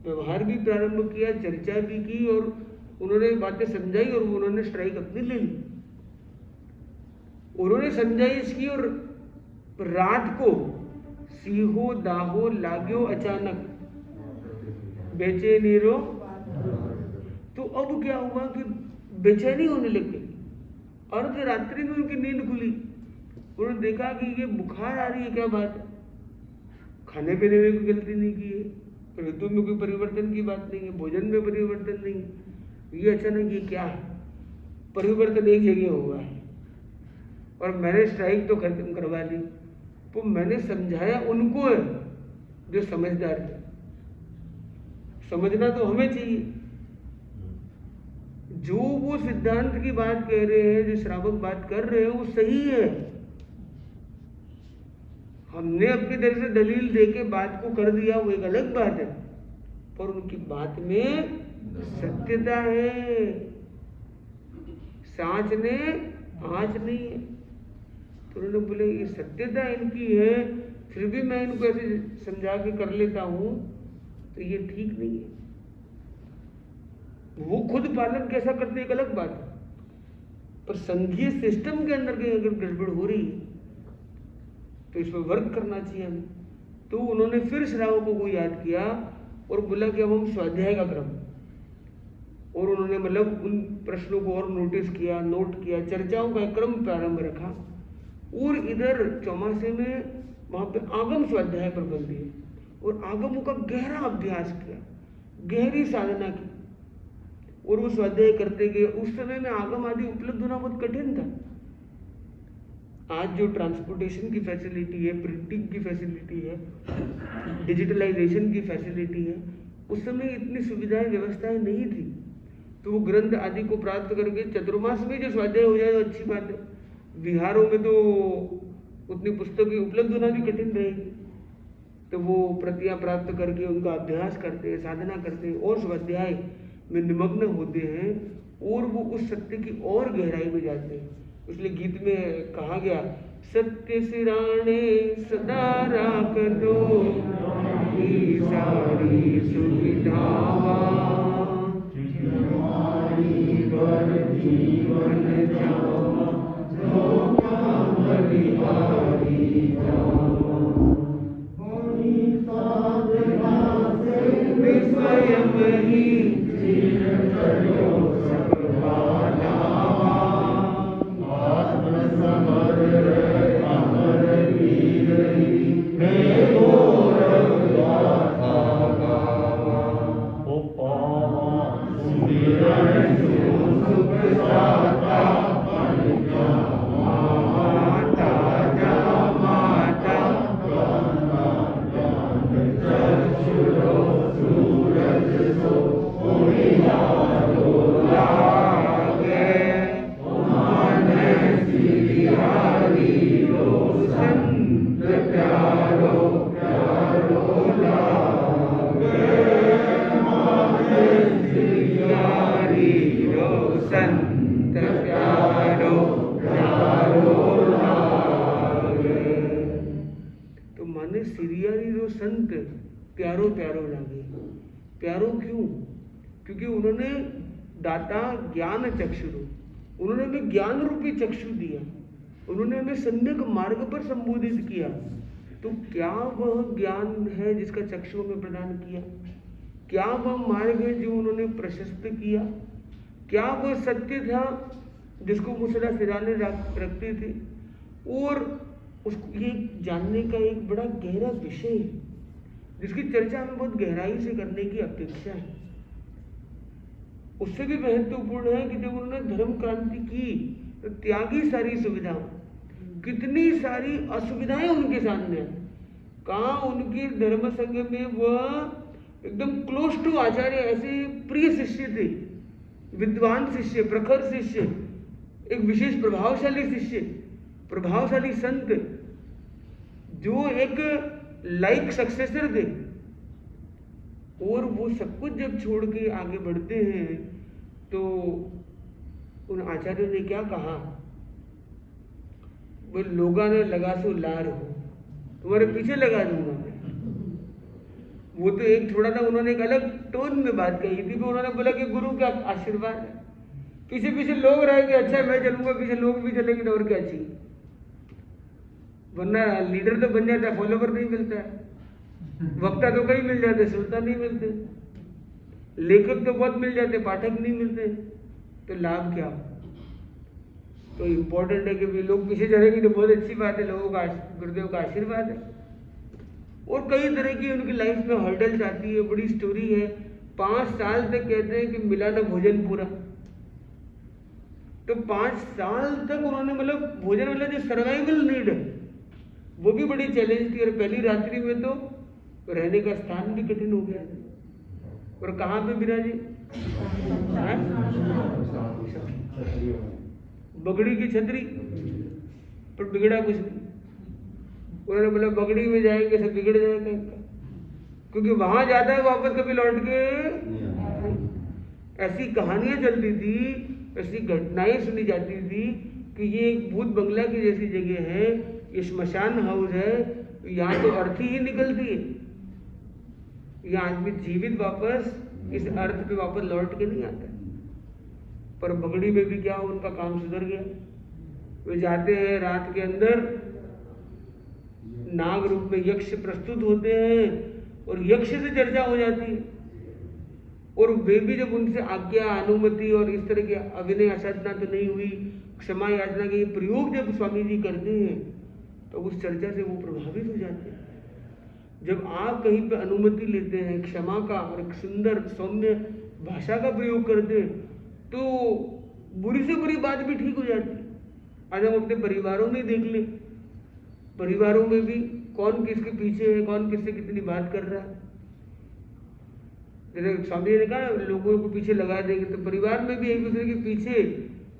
व्यवहार भी प्रारंभ किया, चर्चा भी की, और उन्होंने बातें समझाई, और उन्होंने स्ट्राइक अपनी ले ली। उन्होंने समझाइश की, और रात को सीहो दाहो लाग्यो अचानक बेचैनी रो। तो अब क्या हुआ कि बेचैनी होने लग गई, अर्ध रात्रि में उनकी नींद खुली। उन्होंने देखा कि ये बुखार आ रही है, क्या बात है, खाने पीने में कोई गलती नहीं की है, ऋतु में कोई परिवर्तन की बात नहीं है, भोजन में परिवर्तन नहीं है, ये अचानक ये क्या है, परिवर्तन एक जगह हुआ है। और मैंने स्ट्राइक तो खत्म करवा ली, तो मैंने समझाया उनको है जो समझदार थे। समझना तो हमें चाहिए, जो वो सिद्धांत की बात कह रहे हैं, जो श्रावक बात कर रहे हैं, वो सही है। हमने अपनी तरह से दलील देके बात को कर दिया, वो एक अलग बात है, पर उनकी बात में सत्यता है, सांच ने आँच नहीं है। तो उन्होंने बोले ये सत्यता इनकी है, फिर भी मैं इनको ऐसे समझा के कर लेता हूँ, तो ये ठीक नहीं है। वो खुद पालन कैसा करते एक अलग बात है, पर संघीय सिस्टम के अंदर कहीं अगर गड़बड़ हो रही है तो इस पर वर्क करना चाहिए हमें। तो उन्होंने फिर श्रावकों को याद किया और बोला कि अब हम स्वाध्याय का क्रम, और उन्होंने मतलब उन प्रश्नों को और नोटिस किया, नोट किया, चर्चाओं का क्रम प्रारंभ रखा, और इधर चौमासे में वहाँ पे आगम स्वाध्याय पर बल दिए और आगमों का गहरा अभ्यास किया, गहरी साधना की, और वो स्वाध्याय करते गए। उस समय में आगम आदि उपलब्ध होना बहुत कठिन था। आज जो ट्रांसपोर्टेशन की फैसिलिटी है, प्रिंटिंग की फैसिलिटी है, डिजिटलाइजेशन की फैसिलिटी है, उस समय इतनी सुविधाएं व्यवस्थाएं नहीं थी। तो वो ग्रंथ आदि को प्राप्त करके चतुर्मास में जो स्वाध्याय हो जाए तो अच्छी बात है। विहारों में तो उतनी पुस्तकें उपलब्ध होना भी कठिन रहेगी, तो वो प्रतियां प्राप्त करके उनका अभ्यास करते हैं, साधना करते हैं और स्वाध्याय में निमग्न होते हैं, और वो उस सत्य की और गहराई में जाते हैं। इसलिए गीत में कहा गया, सत्य सिराणे सदा राख दो की सारी सुविधावा, जीवन जावा बलिहारी जावा, स्वयं ही सिरियारी जो संत प्यारो प्यारो लागे। प्यारो क्यों? क्योंकि उन्होंने दाता ज्ञान चक्षुरु, उन्होंने हमें ज्ञान रूपी चक्षु दिया, उन्होंने हमें सम्यक मार्ग पर संबोधित किया। तो क्या वह ज्ञान है जिसका चक्षु हमें प्रदान किया? क्या वह मार्ग है जो उन्होंने प्रशस्त किया? क्या वह सत्य था जिसको वो सदा सिराने रखते थे? और उसको ये जानने का एक बड़ा गहरा विषय है जिसकी चर्चा हमें बहुत गहराई से करने की अपेक्षा है। उससे भी महत्वपूर्ण है कि जब उन्होंने धर्म क्रांति की तो त्यागी सारी सुविधाओं, कितनी सारी असुविधाएं उनके सामने आई। कहाँ उनके धर्म संघ में वह एकदम क्लोज टू आचार्य, ऐसे प्रिय शिष्य थे, विद्वान शिष्य, प्रखर शिष्य, एक विशेष प्रभावशाली शिष्य, प्रभावशाली संत, जो एक लाइक सक्सेसर थे। और वो सब कुछ जब छोड़ के आगे बढ़ते हैं तो उन आचार्यों ने क्या कहा? वो लोगा ने लगा सो लार हो, तुम्हारे पीछे लगा दूंगा मैं। वो तो एक थोड़ा सा उन्होंने एक अलग टोन में बात कही थी, तो उन्होंने बोला कि गुरु का आशीर्वाद है, पीछे पीछे लोग रहेंगे, अच्छा मैं चलूंगा, पीछे लोग भी चलेंगे तो और क्या चाहिए। वरना लीडर तो बन जाता है, फॉलोवर नहीं मिलता है, वक्ता तो कई मिल जाते, श्रोता नहीं मिलते, लेखक तो बहुत मिल जाते, पाठक नहीं मिलते, तो लाभ क्या? तो इम्पोर्टेंट है कि भी लोग पीछे चलेंगे तो बहुत अच्छी बात है, लोगों का गुरुदेव का आशीर्वाद है। और कई तरह की उनकी लाइफ में हर्डल्स आती है, बड़ी स्टोरी है। 5 साल तक कहते हैं कि मिला ना भोजन पूरा, तो 5 साल तक उन्होंने मतलब भोजन मतलब जो सर्वाइवल नीड है वो भी बड़ी चैलेंज थी। और पहली रात्रि में तो रहने का स्थान भी कठिन हो गया। और कहाँ पे विराजे? बगड़ी की छतरी पर बिगड़ा कुछ नहीं। उन्होंने बोला बगड़ी में जाएंगे सब बिगड़ जाएगा इनका, क्योंकि वहां जाता है वापस कभी लौट के। ऐसी कहानियां चलती थी, ऐसी घटनाएं सुनी जाती थी कि ये एक भूत बंगला की जैसी जगह है, ये श्मशान हाउस है, यहाँ तो अर्थी ही निकलती है, यहाँ आदमी जीवित वापस इस अर्थ पे वापस लौट के नहीं आता। पर बगड़ी में भी क्या उनका काम सुधर गया। वे जाते हैं रात के अंदर, नाग रूप में यक्ष प्रस्तुत होते हैं और यक्ष से चर्चा हो जाती है। और वे भी जब उनसे आज्ञा, अनुमति और इस तरह की अभिनय असाधना तो नहीं हुई, क्षमा याचना के प्रयोग जब स्वामी जी करते हैं तो उस चर्चा से वो प्रभावित हो जाते हैं। जब आप कहीं पे अनुमति लेते हैं क्षमा का और एक सुंदर सौम्य भाषा का प्रयोग करते हैं तो बुरी से बुरी बात भी ठीक हो जाती है। आज हम अपने परिवारों में देख लें, परिवारों में भी कौन किसके पीछे है, कौन किससे कितनी बात कर रहा है। जैसे स्वामी ने कहा लोगों को पीछे लगा देंगे, तो परिवार में भी एक दूसरे के पीछे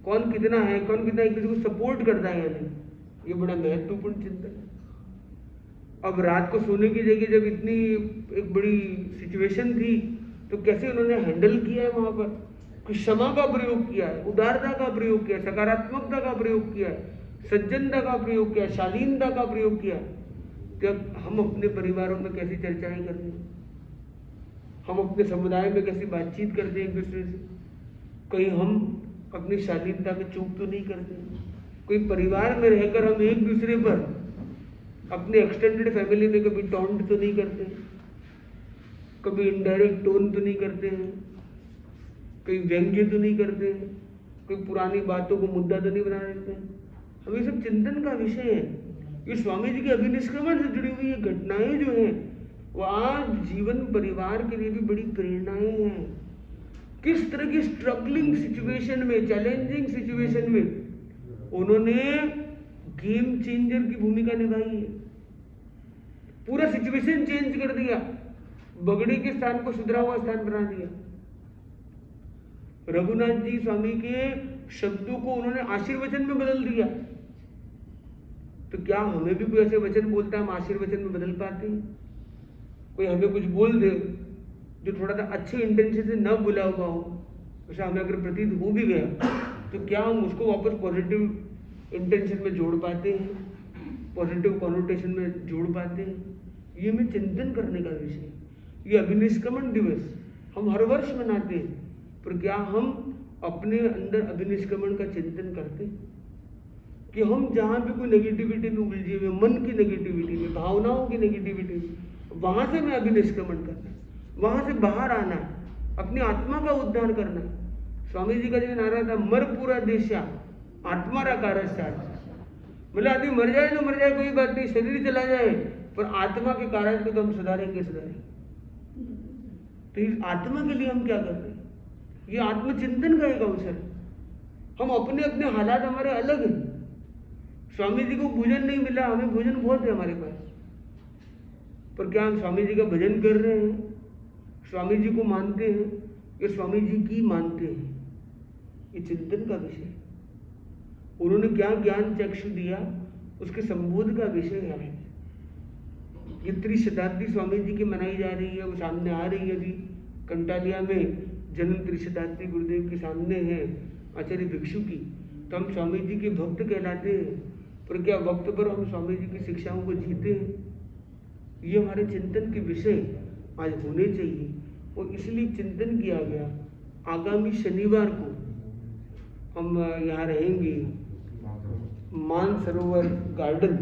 कौन कितना है, कौन कितना एक दूसरे को सपोर्ट करता है या नहीं, ये बड़ा महत्वपूर्ण चिंतन है। अब रात को सोने की जगह जब इतनी एक बड़ी सिचुएशन थी तो कैसे उन्होंने हैंडल किया है वहां पर, क्षमा का प्रयोग किया है, उदारता का प्रयोग किया है, सकारात्मकता का प्रयोग किया है, सज्जनता का प्रयोग किया, शालीनता का प्रयोग किया। तो हम अपने परिवारों में कैसी चर्चाएं करते हैं, हम अपने समुदाय में कैसी बातचीत करते हैं एक दूसरे से, कहीं हम अपनी शालीनता में चूक तो नहीं करते। कोई परिवार में रहकर हम एक दूसरे पर अपने एक्सटेंडेड फैमिली में कभी टॉन्ट तो नहीं करते, कभी इनडायरेक्ट टोन तो नहीं करते हैं, कहीं व्यंग्य तो नहीं करते हैं, कोई पुरानी बातों को मुद्दा तो नहीं बना देते हैं। हम ये सब चिंतन का विषय है। ये स्वामी जी के अभिनिष्क्रमण से जुड़ी हुई ये घटनाएं जो हैं वो आज जीवन परिवार के लिए भी बड़ी प्रेरणाएं हैं। किस तरह की स्ट्रगलिंग सिचुएशन में, चैलेंजिंग सिचुएशन में उन्होंने गेम चेंजर की भूमिका निभाई है। पूरा सिचुएशन चेंज कर दिया, बगड़ी के स्थान को सुधरा हुआ स्थान बना दिया। रघुनाथ जी स्वामी के शब्दों को उन्होंने आशीर्वचन में बदल दिया। तो क्या हमें भी कोई ऐसे वचन बोलता है हम आशीर्वचन में बदल पाते हैं? कोई हमें कुछ बोल दे जो थोड़ा सा अच्छे इंटेंशन से न बोला हुआ हो, वैसा हमें अगर प्रतीत हो भी गया तो क्या हम उसको वापस पॉजिटिव इंटेंशन में जोड़ पाते हैं, पॉजिटिव कॉनोटेशन में जोड़ पाते हैं? ये हमें चिंतन करने का विषय है। ये अभिनिष्क्रमण दिवस हम हर वर्ष मनाते हैं, पर क्या हम अपने अंदर अभिनिष्क्रमण का चिंतन करते हैं कि हम जहाँ भी कोई नेगेटिविटी में उलझे हुए, मन की नेगेटिविटी में, भावनाओं की नेगेटिविटी में, वहाँ से मैं अभिनिष्क्रमण करना है, वहाँ से बाहर आना है, अपनी आत्मा का उद्धार करना है। स्वामी जी का जो नारा था, मर पूरा देशा आत्मा रा कारज, मतलब आदमी मर जाए तो मर जाए, कोई बात नहीं, शरीर चला जाए, पर आत्मा के कारज को तो हम सुधारेंगे। तो इस आत्मा के लिए हम क्या कर रहे हैं? ये आत्मचिंतन का एक अवसर है। हम अपने अपने हालात हमारे अलग हैं। स्वामी जी को भोजन नहीं मिला, हमें भोजन बहुत है हमारे पास, पर क्या हम स्वामी जी का भजन कर रहे हैं? स्वामी जी को मानते हैं या स्वामी जी की मानते हैं? ये चिंतन का विषय है। उन्होंने क्या ज्ञान चक्षु दिया, उसके संबोध का विषय है। ये त्रिशताब्दी स्वामी जी की मनाई जा रही है, वो सामने आ रही है। अभी कंटालिया में जन्म त्रिशताब्दी गुरुदेव के सामने है, आचार्य भिक्षु की। तो हम स्वामी जी के भक्त कहलाते हैं, पर क्या वक्त पर हम स्वामी जी की शिक्षाओं को जीते हैं? ये हमारे चिंतन के विषय आज होने चाहिए, और इसलिए चिंतन किया गया। आगामी शनिवार को हम यहाँ रहेंगे मानसरोवर गार्डन,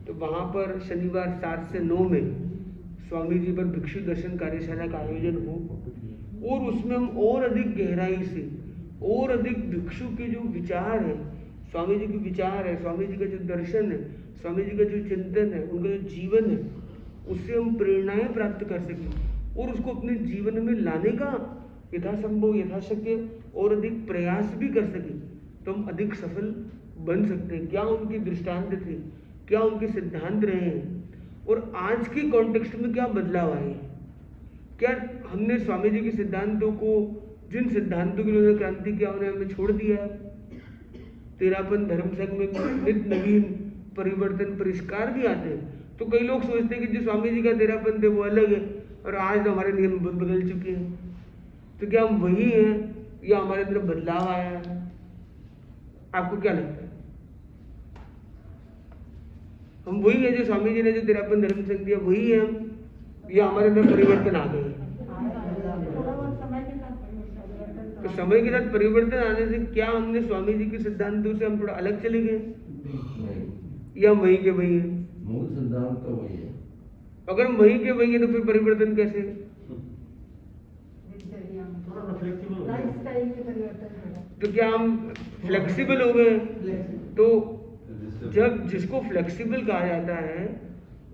तो वहाँ पर शनिवार 7 से 9 में स्वामी जी पर भिक्षु दर्शन कार्यशाला का आयोजन हो, और उसमें हम और अधिक गहराई से, और अधिक भिक्षु के जो विचार है, स्वामी जी के विचार है, स्वामी जी का जो दर्शन है, स्वामी जी का जो चिंतन है, उनका जो जीवन है, उससे हम प्रेरणाएं प्राप्त कर सकें और उसको अपने जीवन में लाने का यथासंभव यथाशक्य और अधिक प्रयास भी कर सकें, तो हम अधिक सफल बन सकते हैं। क्या उनके दृष्टांत थे, क्या उनके सिद्धांत रहे हैं, और आज के कॉन्टेक्स्ट में क्या बदलाव आए? क्या हमने स्वामी जी के सिद्धांतों को, जिन सिद्धांतों के लिए उन्होंने क्रांति किया, उन्हें हमने छोड़ दिया? तेरापन धर्म संघ में नित्य नवीन परिवर्तन परिष्कार भी आते हैं, तो कई लोग सोचते हैं कि जो स्वामी जी का तेरापन थे वो अलग है, और आज हमारे नियम बदल चुके हैं। तो क्या हम वही हैं या हमारे अंदर बदलाव आया है? आपको क्या लगता है? हम वही है जो स्वामी जी ने जो तेरापन धर्म संघ दिया, वही है हम, या हमारे अंदर परिवर्तन आ गए? तो समय के साथ परिवर्तन आने से क्या हमने स्वामी जी के सिद्धांतों से हम थोड़ा अलग चले गए, या हम वही के वही है?
मूल सिद्धांत तो वही है।
अगर हम वही के वही है, तो फिर परिवर्तन कैसे? तो क्या हम फ्लेक्सिबल हो गए? तो जब जिसको फ्लेक्सिबल कहा जाता है,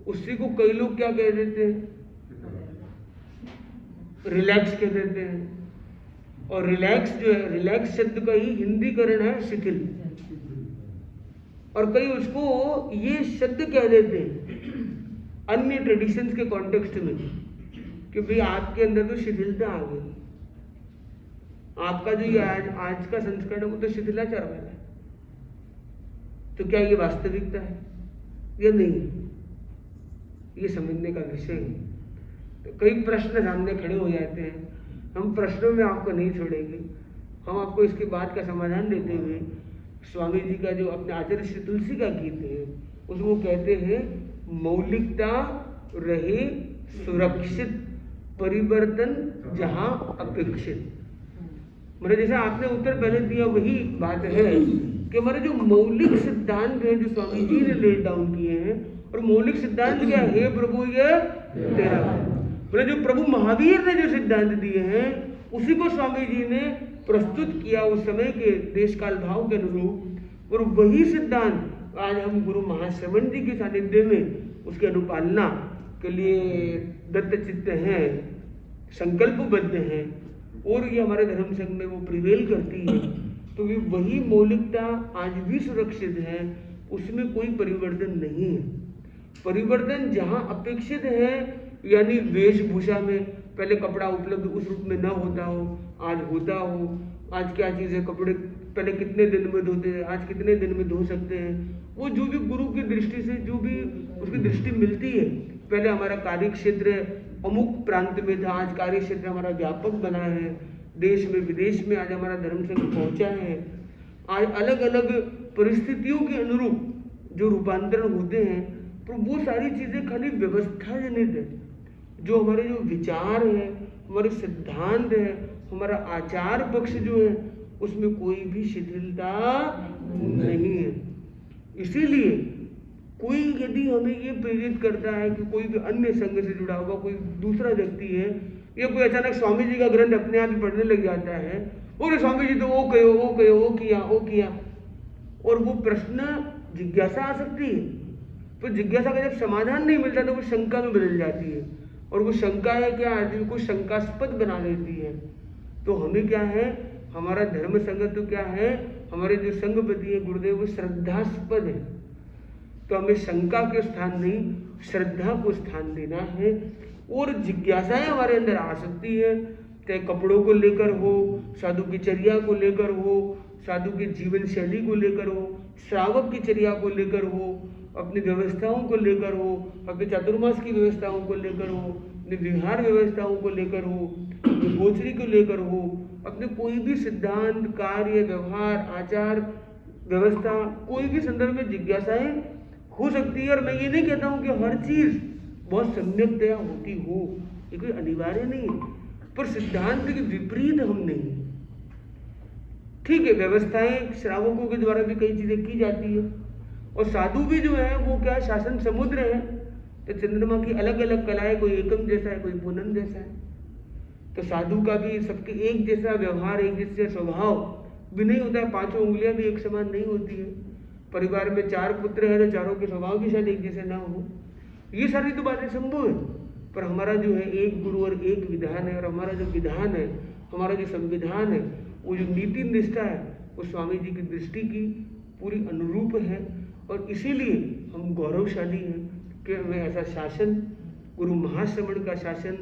उसी को कई लोग क्या कह देते हैं? रिलैक्स कह देते हैं। और रिलैक्स जो है, रिलैक्स शब्द का ही हिंदीकरण है शिथिल, और कई उसको ये शब्द कह देते हैं अन्य ट्रेडिशंस के कॉन्टेक्स्ट में कि भाई आपके अंदर तो शिथिलता आ गई, आपका जो ये आज का संस्करण है वो तो शिथिलाचार वाला है। तो क्या ये वास्तविकता है या नहीं? ये समझने का विषय है। तो कई प्रश्न सामने खड़े हो जाते हैं। हम प्रश्नों में आपको नहीं छोड़ेंगे, हम आपको इसके बाद का समाधान देते हुए स्वामी जी का जो अपने आचार्य श्री तुलसी का गीत है, उसमें वो कहते हैं मौलिकता रहे सुरक्षित, परिवर्तन जहां अपेक्षित। मतलब जैसे आपने उत्तर पहले दिया, वही बात है कि हमारे जो मौलिक सिद्धांत हैं जो स्वामी जी ने लेट डाउन किए हैं, और मौलिक सिद्धांत क्या है? हे प्रभु ये तेरा, मतलब जो प्रभु महावीर ने जो सिद्धांत दिए हैं उसी को स्वामी जी ने प्रस्तुत किया उस समय के देश काल भाव के अनुरूप, और वही सिद्धांत आज हम गुरु महाश्रवण जी के सानिध्य में उसकी अनुपालना के लिए दत्तचित्त हैं, संकल्पबद्ध हैं, और ये हमारे धर्म संघ में वो प्रिवेल करती है। तो ये वही मौलिकता आज भी सुरक्षित है, उसमें कोई परिवर्तन नहीं है। परिवर्तन जहाँ अपेक्षित है, यानी वेशभूषा में पहले कपड़ा उपलब्ध उस रूप में न होता हो, आज होता हो। आज क्या चीज़ है, कपड़े पहले कितने दिन में धोते हैं, आज कितने दिन में धो सकते हैं। वो जो भी गुरु की दृष्टि से जो भी उसकी दृष्टि मिलती है, पहले हमारा कार्य क्षेत्र अमुक प्रांत में था, आज कार्य क्षेत्र हमारा व्यापक बना है, देश में विदेश में आज हमारा धर्म संघ पहुंचा है। आज अलग अलग परिस्थितियों के अनुरूप जो रूपांतरण होते हैं, पर वो सारी चीज़ें खाली व्यवस्था जनित है। जो हमारे जो विचार हैं, हमारे सिद्धांत है, हमारा आचार पक्ष जो है, उसमें कोई भी शिथिलता नहीं है। इसीलिए कोई यदि हमें ये प्रेरित करता है कि कोई भी अन्य संघ से जुड़ा हुआ कोई दूसरा व्यक्ति है, या कोई अचानक स्वामी जी का ग्रंथ अपने आप ही पढ़ने लग जाता है, और स्वामी जी तो वो कहो, वो कहो, वो किया, और वो प्रश्न जिज्ञासा आ सकती है। तो जिज्ञासा का जब समाधान नहीं मिलता तो वो शंका में बदल जाती है, और वो शंका है क्या, आदमी को शंकास्पद बना देती है। तो हमें क्या है, हमारा धर्म संगत तो क्या है, हमारे जो संघपति है गुरुदेव, वो श्रद्धास्पद है। तो हमें शंका के स्थान नहीं, श्रद्धा को स्थान देना है। और जिज्ञासाएं हमारे अंदर आ सकती है, चाहे कपड़ों को लेकर हो, साधु की चर्या को लेकर हो, साधु की जीवन शैली को लेकर हो, श्रावक की चर्या को लेकर हो, अपनी व्यवस्थाओं को लेकर हो, अपने चातुर्मास की व्यवस्थाओं को लेकर हो, अपने विहार व्यवस्थाओं को लेकर हो, अपनी गोचरी को लेकर हो, अपने कोई भी सिद्धांत, कार्य, व्यवहार, आचार, व्यवस्था, कोई भी संदर्भ में जिज्ञासाएं हो सकती है। और मैं ये नहीं कहता हूँ कि हर चीज़ बहुत सम्यकतया होती हो, ये कोई अनिवार्य नहीं है, पर सिद्धांत के विपरीत हम नहीं। ठीक है, व्यवस्थाएं श्रावकों के द्वारा भी कई चीज़ें की जाती है, और साधु भी जो है वो क्या शासन समुद्र है। तो चंद्रमा की अलग अलग कलाएं, कोई एकम जैसा है, कोई पूनम जैसा है। तो साधु का भी सबके एक जैसा व्यवहार, एक जैसा स्वभाव भी नहीं होता है। 5 उंगलियां भी एक समान नहीं होती है। परिवार में 4 पुत्र है तो चारों के स्वभाव भी शायद एक जैसे ना हो। ये सारी तो बातें संभव है, पर हमारा जो है एक गुरु और एक विधान है, और हमारा जो विधान है, हमारा जो संविधान है, वो जो नीति निष्ठा है, वो स्वामी जी की दृष्टि की पूरी अनुरूप है। और इसीलिए हम गौरवशाली हैं कि हमें ऐसा शासन, गुरु महाश्रमण का शासन,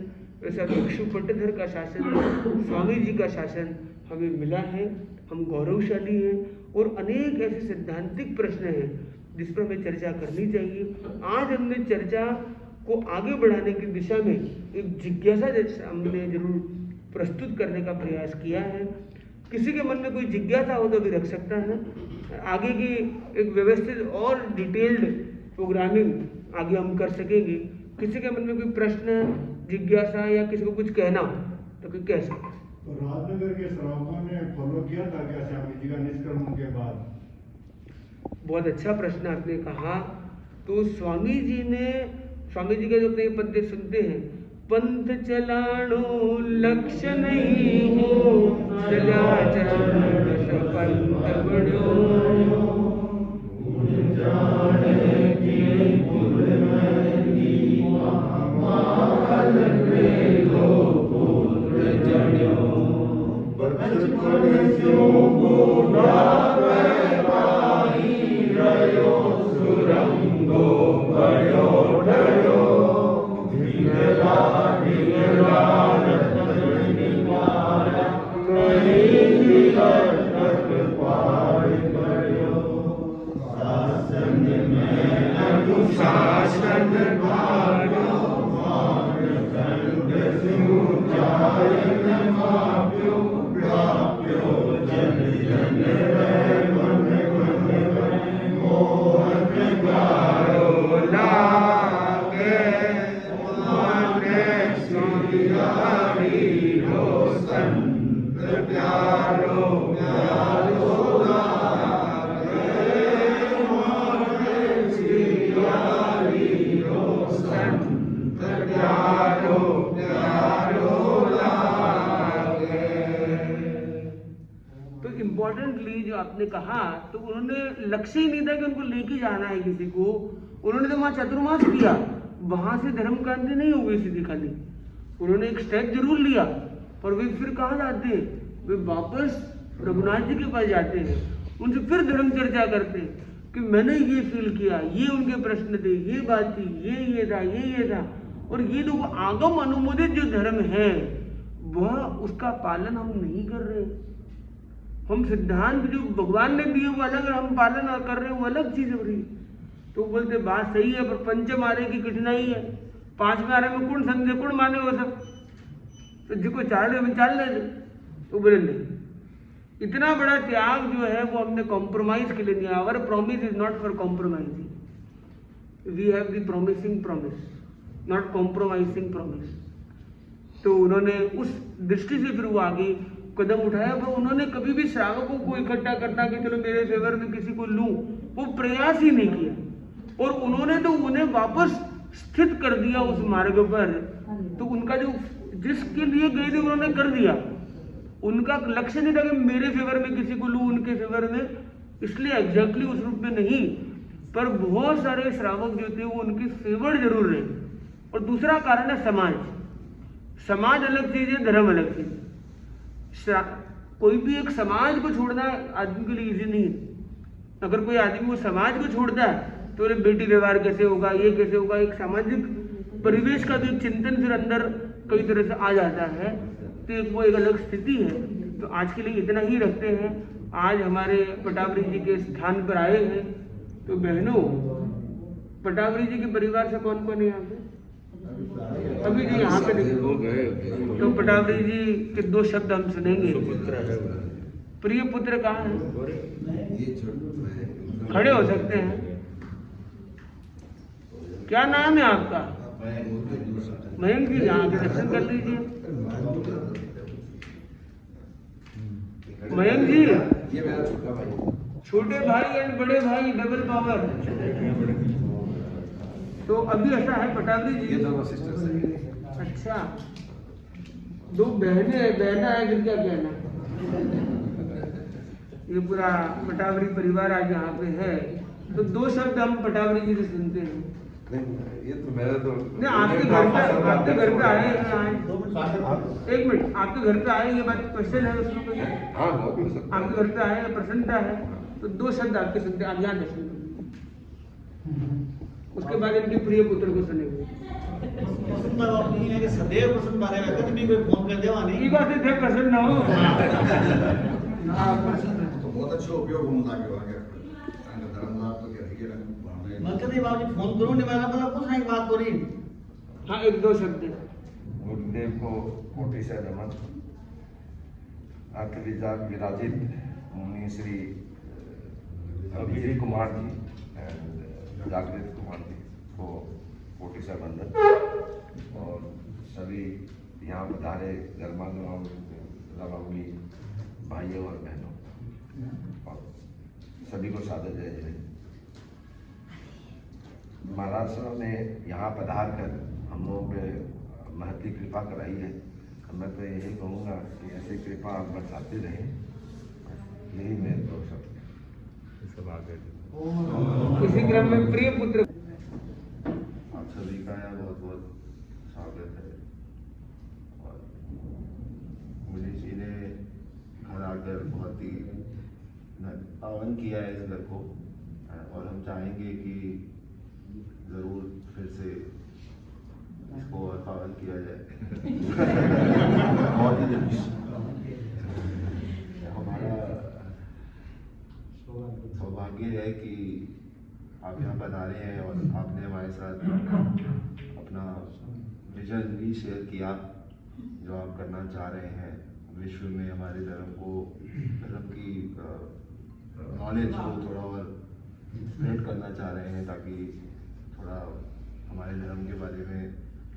ऐसा भिक्षु पट्टधर का शासन, स्वामी जी का शासन हमें मिला है। हम गौरवशाली हैं, और अनेक ऐसे सैद्धांतिक प्रश्न हैं जिस पर हमें चर्चा करनी चाहिए। आज हमने चर्चा को आगे बढ़ाने की दिशा में एक जिज्ञासा जैसा हमने जरूर प्रस्तुत करने का प्रयास किया है। किसी के मन में कोई जिज्ञासा हो तो भी रख सकता है। आगे की एक व्यवस्थित और डिटेल्ड प्रोग्रामिंग आगे हम कर सकेंगे। किसी के मन में कोई प्रश्न, जिज्ञासा, या किसी को कुछ कहना हो तो कोई कह सकता है।
तो राजनगर के श्रावकों ने फॉलो किया था क्या स्वामी जी का निष्क्रमण के बाद?
बहुत अच्छा प्रश्न आपने कहा। तो स्वामी जी का जो अपने पद्य सुनते हैं, पंथ चलाणो लक्ष्य नहीं हो, चला चरण पंथ बढ़ो, आपने कहा। तो उन्होंने लक्ष्य ही नहीं था कि उनको लेके जाना है किसी को। उन्होंने तो वहां चतुर्मास किया, वहां से धर्म क्रांति नहीं हो गई सीधी खाली। उन्होंने एक स्टेप जरूर लिया, पर वे फिर कहाँ जाते हैं, वे वापस रघुनाथ जी के पास जाते हैं, उनसे फिर धर्म चर्चा करते हैं कि मैंने ये फील किया, ये उनके प्रश्न थे, ये बात थी, ये था, ये था। और ये तो आगम अनुमोदित जो धर्म है वह उसका पालन हम नहीं कर रहे। हम सिद्धांत जो भगवान ने दिए वो अलग, हम पालन कर रहे हैं वो अलग चीज हो रही। तो बोलते बात सही है, पर पंचम आने की कठिनाई है। 5वें आने में कौन समझे, कौन माने वो सब, तो जिसको चाल ले। तो बोले नहीं, इतना बड़ा त्याग जो है वो हमने कॉम्प्रोमाइज के लिए नहीं। Our promise is not for compromising. We have the promising promise, not compromising promise. तो उन्होंने उस दृष्टि से फिर वो आगे कदम उठाया, पर उन्होंने कभी भी श्रावकों को इकट्ठा करना कि चलो मेरे फेवर में किसी को लूं, वो प्रयास ही नहीं किया। और उन्होंने तो उन्हें वापस स्थित कर दिया उस मार्ग पर। तो उनका जो जिसके लिए गए थे उन्होंने कर दिया। उनका लक्ष्य नहीं था कि मेरे फेवर में किसी को लूं, उनके फेवर में, इसलिए एग्जैक्टली उस रूप में नहीं, पर बहुत सारे श्रावक जो थे वो उनके फेवर जरूर रहे। और दूसरा कारण है समाज। समाज अलग चीज है, धर्म अलग चीज है। कोई भी एक समाज को छोड़ना आदमी के लिए इजी नहीं है। अगर कोई आदमी वो समाज को छोड़ता है तो बोले बेटी व्यवहार कैसे होगा, ये कैसे होगा, एक सामाजिक परिवेश का जो चिंतन फिर अंदर कई तरह से आ जाता है, तो वो एक अलग स्थिति है। तो आज के लिए इतना ही रखते हैं। आज हमारे पटावरी जी के स्थान पर आए हैं, तो बहनों, पटावरी जी के परिवार से कौन कौन है यहाँ पे? अभी जी यहाँ पे देखो, तो पटावरी जी के 2 शब्द हम सुनेंगे। प्रिय पुत्र कहाँ है? खड़े हो सकते हैं। क्या नाम है आपका? मयंक जी, यहाँ के दर्शन कर लीजिए। मयंक जी, छोटे भाई एंड बड़े भाई डबल पावर। तो अभी ऐसा है पटावरी जी,
ये दोनों सिस्टर्स हैं।
अच्छा, 2 बहना है, फिर क्या कहना। ये पूरा पटावरी परिवार आज यहाँ पे है। तो 2 शब्द हम पटावरी जी से सुनते हैं।
नहीं, ये तो मेरा तो
नहीं, आपके घर पे आए हैं आज। 1 मिनट, आपके घर पे आए, ये बात क्वेश्चन है उसमें कोई?
हाँ, बहुत हो सकता है।
आपके घर पे आए, प्रसन्नता है, तो 2 शब्द आपके सुनते हैं। आप यहाँ दर्शन करें, उसके बाद इनके प्रिय पुत्र को सुनेंगे।
सदैव प्रसन्न बारे में कभी कोई फोन कर देवा नहीं,
ई बात थे प्रसन्न हो।
तो बहुत अच्छा उपयोग होना के आगे धर्मनाथ तो क्या है कि
मैं कहते बाबूजी फोन करूं नहीं, मैंने बोला कुछ नहीं बात करी।
हाँ, 1-2 शब्द।
गुरुदेव को कोटि से नमन। आपके विराजित मुनि श्री विजय कुमार जी, जागृत कुमार जी को कोटि से वंदन। और सभी यहाँ पधारे धर्मावलंबी भाइयों और बहनों, और सभी को सादर जय जय। महाराज साहब ने यहाँ पधार कर हम लोगों पे महती कृपा कराई है। मैं तो यही कहूँगा कि ऐसी कृपा आप बरसाते रहें, यही मेरे दो सब आगे।
इसी क्रम में प्रिय पुत्र,
आप सभी का यहाँ बहुत बहुत स्वागत है। और मुझे जी ने घर आकर बहुत ही पावन किया है इस घर को, और हम चाहेंगे कि ज़रूर फिर से इसको और पावन किया जाए। बहुत ही हमारा सौभाग्य है कि आप यहाँ पधारे हैं और आपने हमारे साथ अपना विजन भी शेयर किया, जो आप करना चाह रहे हैं विश्व में हमारे धर्म को, धर्म की नॉलेज को थोड़ा और स्प्रेड करना चाह रहे हैं, ताकि थोड़ा हमारे धर्म के बारे में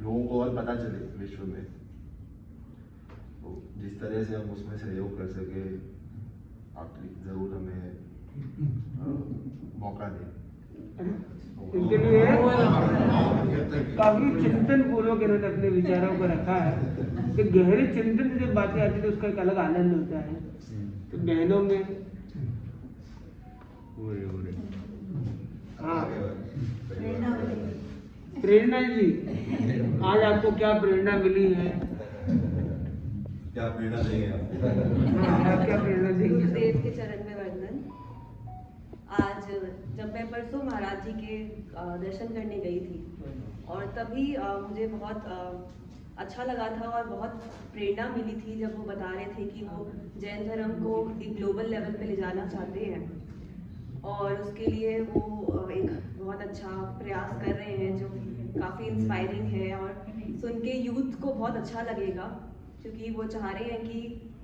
लोगों को और पता चले विश्व में। तो जिस तरह से हम उसमें सहयोग कर सके, आप ज़रूर हमें मौका दें।
इनके लिए काफी चिंतन पूर्वक इन्होंने अपने विचारों को रखा है कि गहरे चिंतन से जब बातें आती है तो उसका एक अलग आनंद होता है। तो बहनों में हाँ, प्रेरणा जी, आज आपको क्या प्रेरणा मिली है?
क्या प्रेरणा देंगे आप?
आप क्या प्रेरणा देंगे?
गुरुदेव के चरण में वंदन। आज जब मैं परसों महाराज जी के दर्शन करने गई थी, और तभी मुझे बहुत अच्छा लगा था और बहुत प्रेरणा मिली थी जब वो बता रहे थे कि वो जैन धर्म को एक ग्लोबल लेवल पे ले जाना चाहते हैं, और उसके लिए वो एक बहुत अच्छा प्रयास कर रहे हैं जो काफ़ी इंस्पायरिंग है, और सुन के यूथ को बहुत अच्छा लगेगा, क्योंकि वो चाह रहे हैं कि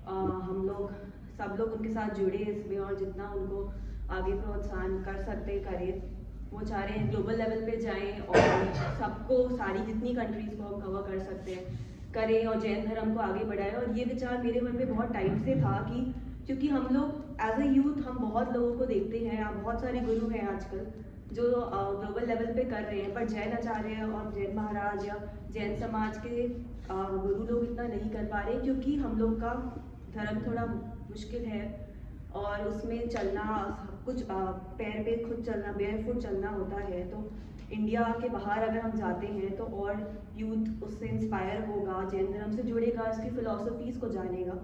हम लोग सब लोग उनके साथ जुड़े इसमें, और जितना उनको आगे प्रोत्साहन कर सकते करें। वो चाह रहे हैं ग्लोबल लेवल पे जाएं और सबको, सारी जितनी कंट्रीज़ को हम कवर कर सकते हैं करें और जैन धर्म को आगे बढ़ाएं। और ये विचार मेरे मन में बहुत टाइम से था कि क्योंकि हम लोग एज ए यूथ हम बहुत लोगों को देखते हैं, आप बहुत सारे गुरु हैं आजकल जो ग्लोबल लेवल पे कर रहे हैं, पर जैन आचार्य और जैन महाराज या जैन समाज के गुरु लोग इतना नहीं कर पा रहे क्योंकि हम लोग का धर्म थोड़ा मुश्किल है और उसमें चलना कुछ पैर पे खुद चलना, बेयरफुट चलना होता है। तो इंडिया के बाहर अगर हम जाते हैं तो और यूथ उससे इंस्पायर होगा, जैन धर्म से जुड़ेगा, इसकी फिलॉसफीज़ को जानेगा।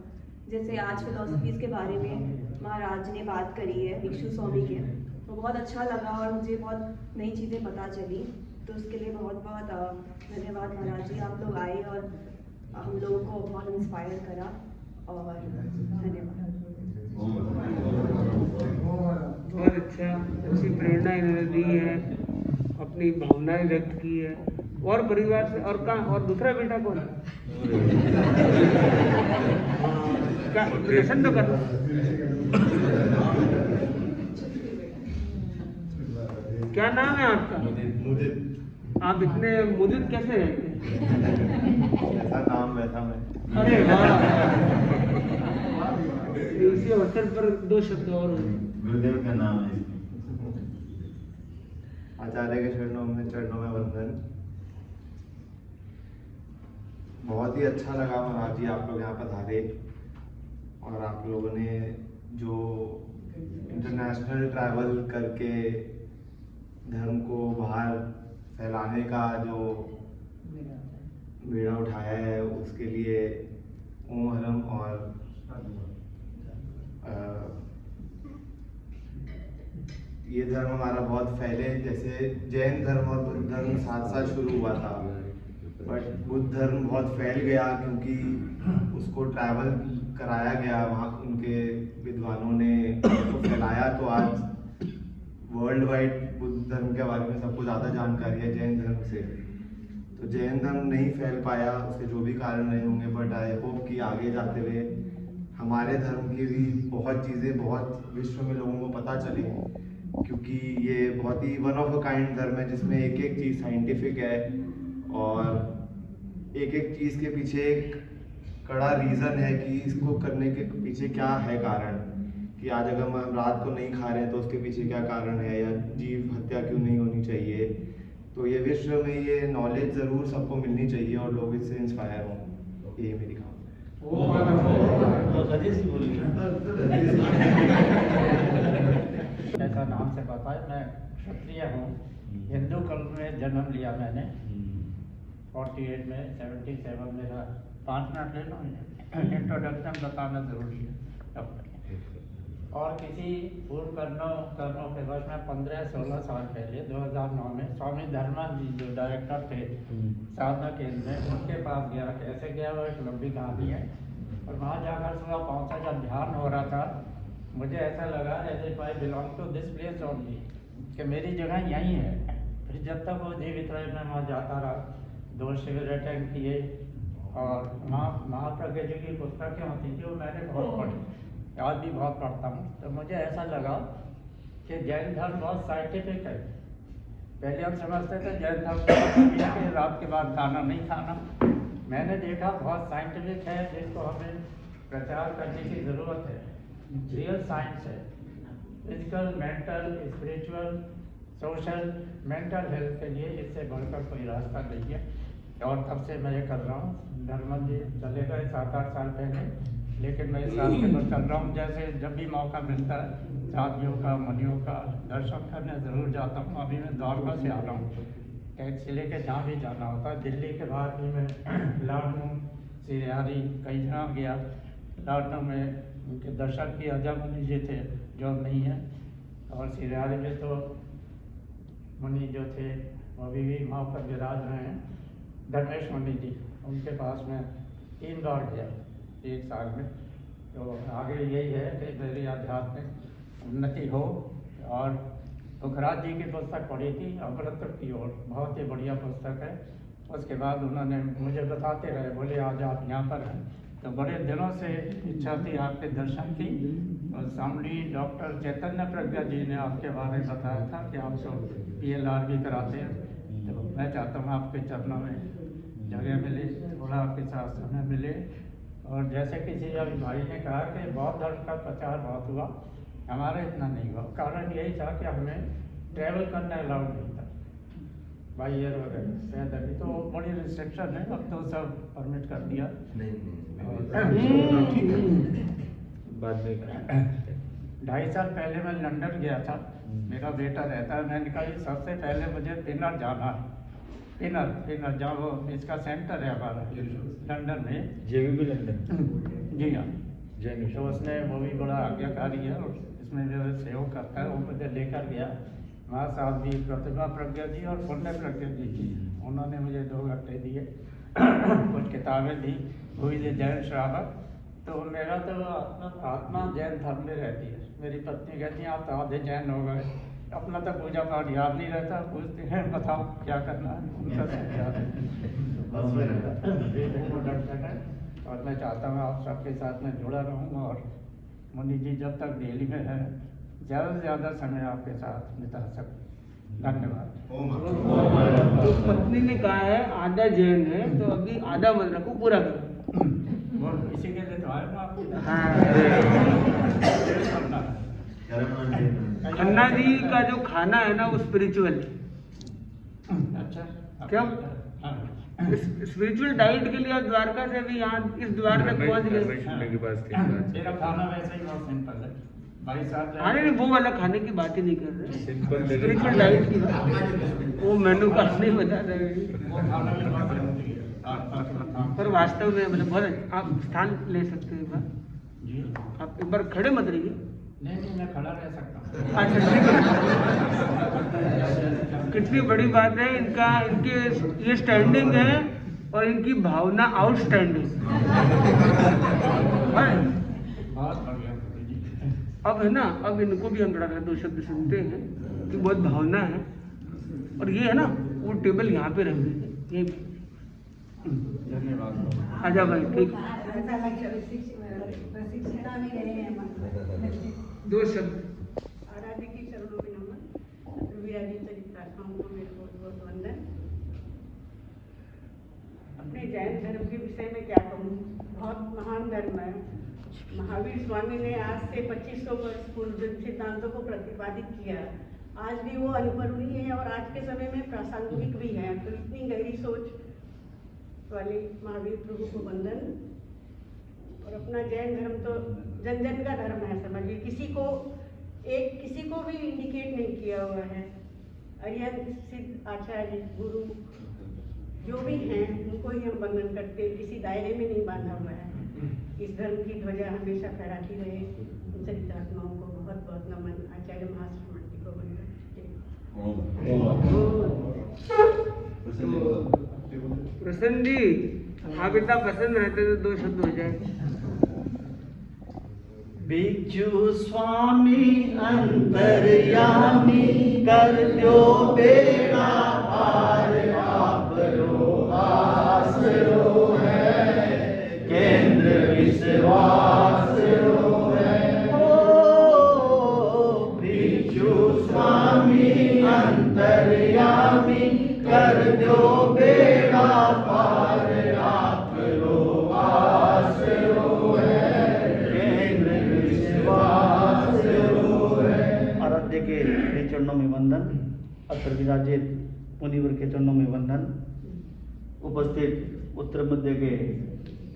जैसे आज फिलॉसफीज़ के बारे में महाराज ने बात करी है भिक्षु स्वामी के, तो बहुत अच्छा लगा और मुझे बहुत नई चीज़ें पता चली। तो उसके लिए बहुत बहुत धन्यवाद महाराज जी, आप लोग आए और हम लोगों को बहुत इंस्पायर करा और धन्यवाद।
बहुत अच्छा, अच्छी प्रेरणा इन्होंने दी है, अपनी भावनाएं व्यक्त की है। और परिवार से और कहाँ, और दूसरा बेटा कौन है? क्या दर्शन तो कर। क्या नाम है आपका? आप इतने मुदित कैसे रहते?
ऐसा नाम वैसा मैं।
अरे वाह, इसी अवसर पर दो शब्द और।
गुरुदेव का नाम है। आचार्य के चरणों में वंदन। बहुत ही अच्छा लगा महाराज जी आप लोग यहाँ पधारे और आप लोगों ने जो इंटरनेशनल ट्रैवल करके धर्म को बाहर फैलाने का जो बीड़ा उठाया है उसके लिए ओम हरम। और ये धर्म हमारा बहुत फैले, जैसे जैन धर्म और बुद्ध धर्म साथ साथ शुरू हुआ था, बट बुद्ध धर्म बहुत फैल गया क्योंकि उसको ट्रैवल कराया गया, वहाँ उनके विद्वानों ने उसको फैलाया। तो आज वर्ल्ड वाइड बुद्ध धर्म के बारे में सबको ज़्यादा जानकारी है जैन धर्म से। तो जैन धर्म नहीं फैल पाया, उसके जो भी कारण रहे होंगे, बट आई होप कि आगे जाते हुए हमारे धर्म की भी बहुत चीज़ें बहुत विश्व में लोगों को पता चले, क्योंकि ये बहुत ही वन ऑफ अ काइंड धर्म है जिसमें एक एक चीज़ साइंटिफिक है और एक एक चीज़ के पीछे एक कड़ा रीज़न है कि इसको करने के पीछे क्या है कारण, कि आज अगर हम रात को नहीं खा रहे हैं तो उसके पीछे क्या कारण है, या जीव हत्या क्यों नहीं होनी चाहिए। तो ये विश्व में ये नॉलेज ज़रूर सबको मिलनी चाहिए और लोग इससे इंस्पायर हों, यही मेरी काम।
ऐसा नाम से पता है, मैं क्षत्रिय हूँ, हिंदू कल में जन्म लिया मैंने 48 में, 77 मेरा। 5 मिनट ले लो, इंट्रोडक्शन बताना ज़रूरी है। और किसी पूर्व कर्मों के वर्ष में 15-16 साल पहले 2009 में स्वामी धर्मानंद जी जो डायरेक्टर थे साधना केंद्र में, उनके पास गया। कैसे गया वो एक लंबी कहानी है। और वहाँ जाकर सुबह पहुँचा, जब ध्यान हो रहा था मुझे ऐसा लगा as if I belong to this place only, कि मेरी जगह यहीं है। फिर जब तक वो जीवित रहे मैं वहाँ जाता रहा, 2 शिविर अटेंड किए और महाप्रज्ञ जी की पुस्तकें होती थी वो मैंने बहुत पढ़ी, आज भी बहुत पढ़ता हूँ। तो मुझे ऐसा लगा कि जैन धर्म बहुत साइंटिफिक है। पहले हम समझते थे जैन धर्म के रात के बाद खाना नहीं खाना, मैंने देखा बहुत साइंटिफिक है, जिसको हमें प्रचार करने की ज़रूरत है। रियल साइंस है, physical, mental, spiritual, social, mental health के लिए इससे बढ़कर कोई रास्ता नहीं है। और तब से मैं ये कर रहा हूँ। धर्मन जी चले गए 7-8 साल पहले, लेकिन मैं इस रास्ते पर चल रहा हूँ। जैसे जब भी मौका मिलता है साथियों का, मुनियों का दर्शन करने ज़रूर जाता हूँ। अभी मैं द्वारका से आ रहा हूँ, टैक्सी लेके जहाँ भी जाना होता है। दिल्ली के बाहर भी मैं लखनऊ, सिरहारी कई जगह गया। लखनऊ में उनके दर्शन किया जब मुनि जी थे, जो नहीं है। और सिरहारी में तो मुनि जो थे वो अभी भी वहाँ पर विराज रहे हैं, धर्मेश मुनि जी, उनके पास में 3 बार गया 1 साल में। तो आगे यही है कि मेरी आध्यात्मिक उन्नति हो। और तुखराज जी की पुस्तक पढ़ी थी अमृत की ओर, बहुत ही बढ़िया पुस्तक है। उसके बाद उन्होंने मुझे बताते रहे, बोले आज आप यहाँ पर हैं तो बड़े दिनों से इच्छा थी आपके दर्शन की। और सामने डॉक्टर चैतन्य प्रज्ञा जी ने आपके बारे में बताया था कि आप तो PLR भी कराते हैं, तो मैं चाहता हूँ आपके चरणों में जगह मिले, थोड़ा आपके साथ समय मिले। और जैसे किसी अभी भाई ने कहा कि बौद्ध धर्म का प्रचार बहुत हुआ, हमारा इतना नहीं हुआ। कारण यही था कि हमें ट्रैवल करना अलाउड नहीं था, बाई एयर वगैरह पैदल ही, तो बड़ी रिस्ट्रिक्शन है। अब तो सब परमिट कर दिया।
बाद में
2.5 साल पहले मैं लंदन गया था, मेरा बेटा रहता है। मैंने कहा सबसे पहले मुझे पिनर जाना है, पिनर जहाँ वो इसका सेंटर है हमारा लंदन में,
JVB लंदन।
जी हाँ।
जैन
तो उसने वो भी बड़ा आज्ञाकारी है और इसमें जो है सहयोग करता है, वो मुझे लेकर गया। वहाँ साथ भी प्रतिभा प्रज्ञा जी और पुण्य प्रज्ञा जी थी, उन्होंने मुझे 2 घंटे दिए, कुछ किताबें दी, हुई थी जैन श्रावक। तो मेरा तो आत्मा जैन धर्म में रहती है। मेरी पत्नी कहती है आप तो आधे जैन हो गए, अपना तो पूजा पाठ याद नहीं रहता, पूछते हैं बताओ क्या करना है, उनका सब याद है। और मैं चाहता हूँ आप सबके साथ में जुड़ा रहूँ। और मुनि जी जब तक दिल्ली में है, ज़्यादा से ज़्यादा समय आपके साथ बिता सकूँ। धन्यवाद।
तो पत्नी ने कहा है आधा जैन है, तो अभी आधा मत रखो, पूरा करो।
वो इसी के लिए तो आया ना आपको।
खन्ना जी का जो खाना है ना वो स्पिरिचुअल है।
अच्छा
क्या? स्पिरिचुअल डाइट के लिए आप द्वारका से भी यहाँ इस द्वार तक पहुँच गए।
के पास
मेरा खाना वैसे ही बहुत सिंपल है भाई साहब।
अरे नहीं, वो वाला खाने की बात ही नहीं कर रहे,
सिंपल
स्पिरिचुअल डाइट की बात। वो मेनू कार्ड नहीं बता रहे,
वो खाना भी बहुत जरूरी है।
पर वास्तव में मतलब बहुत आप स्थान ले सकते हैं एक बार।
जी
आप एक बार खड़े मत रहिए।
नहीं, मैं खड़ा रह सकता हूँ।
अच्छा ठीक है। कितनी बड़ी बात है इनका, इनके ये स्टैंडिंग है और इनकी भावना आउटस्टैंडिंग।
बहुत बढ़िया जी।
अब है ना, अब इनको भी हम थोड़ा 2 शब्द सुनते हैं कि बहुत भावना है। और ये है ना, वो टेबल यहाँ पे रख दीजिए, ये
धन्यवाद।
आजा भाई, ठीक। 2 शब्द।
आराध्य की चरणों में नमन। विराजित चरित्रात्माओं को मेरे बहुत बहुत वंदन। अपने जैन धर्म के विषय में क्या कहूँ, बहुत महान धर्म है। महावीर स्वामी ने आज से 2500 वर्ष पूर्व सिद्धांतों को प्रतिपादित किया। आज भी वो अनुकरणीय है और आज के समय में प्रासंगिक भी है। तो इतनी गहरी सोच वाले महावीर प्रभु को वंदन। और अपना जैन धर्म तो जन जन का धर्म है, समझिए। किसी को भी इंडिकेट नहीं किया हुआ है। अरिहंत सिद्ध आचार्य गुरु जो भी हैं उनको ही हम वंदन करते हैं, किसी दायरे में नहीं बांधा हुआ है। इस धर्म की ध्वजा हमेशा फहराती रहे। इन चरित्रात्माओं को बहुत बहुत नमन। आचार्य महाश्रमण जी को वंदन।
प्रसन्न जी, आप इतना पसंद रहते तो 2 शब्द हो जाए।
बिच्छू स्वामी अंतर्यामी कर दो बेड़ा पार, आप रो आसरो है केंद्र विश्वास रो है। ओ बिच्छू स्वामी अंतर्यामी कर दो बेड़ा पार, आप रो आसरो है केंद्र विश्वास रो है। आराध्य के चरणों में वंदन। अत्र विराजित मुनिवर के चरणों में वंदन। उपस्थित उत्तर मध्य के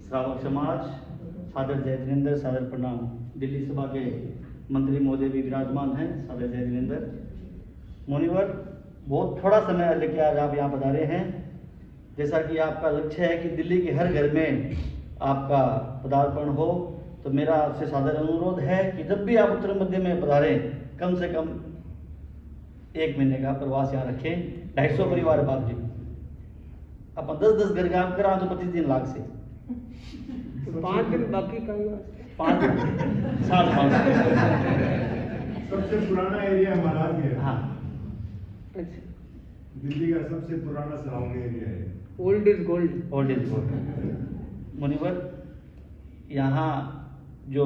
श्रावक समाज, सादर जय जिनेंद्र, सादर प्रणाम। दिल्ली सभा के मंत्री महोदय भी विराजमान हैं, सादर जय जिनेंद्र। मुनिवर, बहुत थोड़ा समय लेके आज आप यहाँ पधारे हैं। जैसा कि आपका लक्ष्य है कि दिल्ली के हर घर में आपका पदार्पण हो, तो मेरा आपसे सादर अनुरोध है कि जब भी आप उत्तर मध्य में पधारें, कम से कम 1 महीने का प्रवास यहाँ रखें। 250 परिवार बाप जी, अपन 10-10 घर काम करा तो 25 दिन लाख से
5 दिन बाकी का
5 दिन 7
सबसे पुराना एरिया महाराज है।
हाँ,
अच्छा,
दिल्ली का सबसे पुराना सराउंड एरिया है।
Old is gold.
Old is gold. मुनिवर, यहाँ जो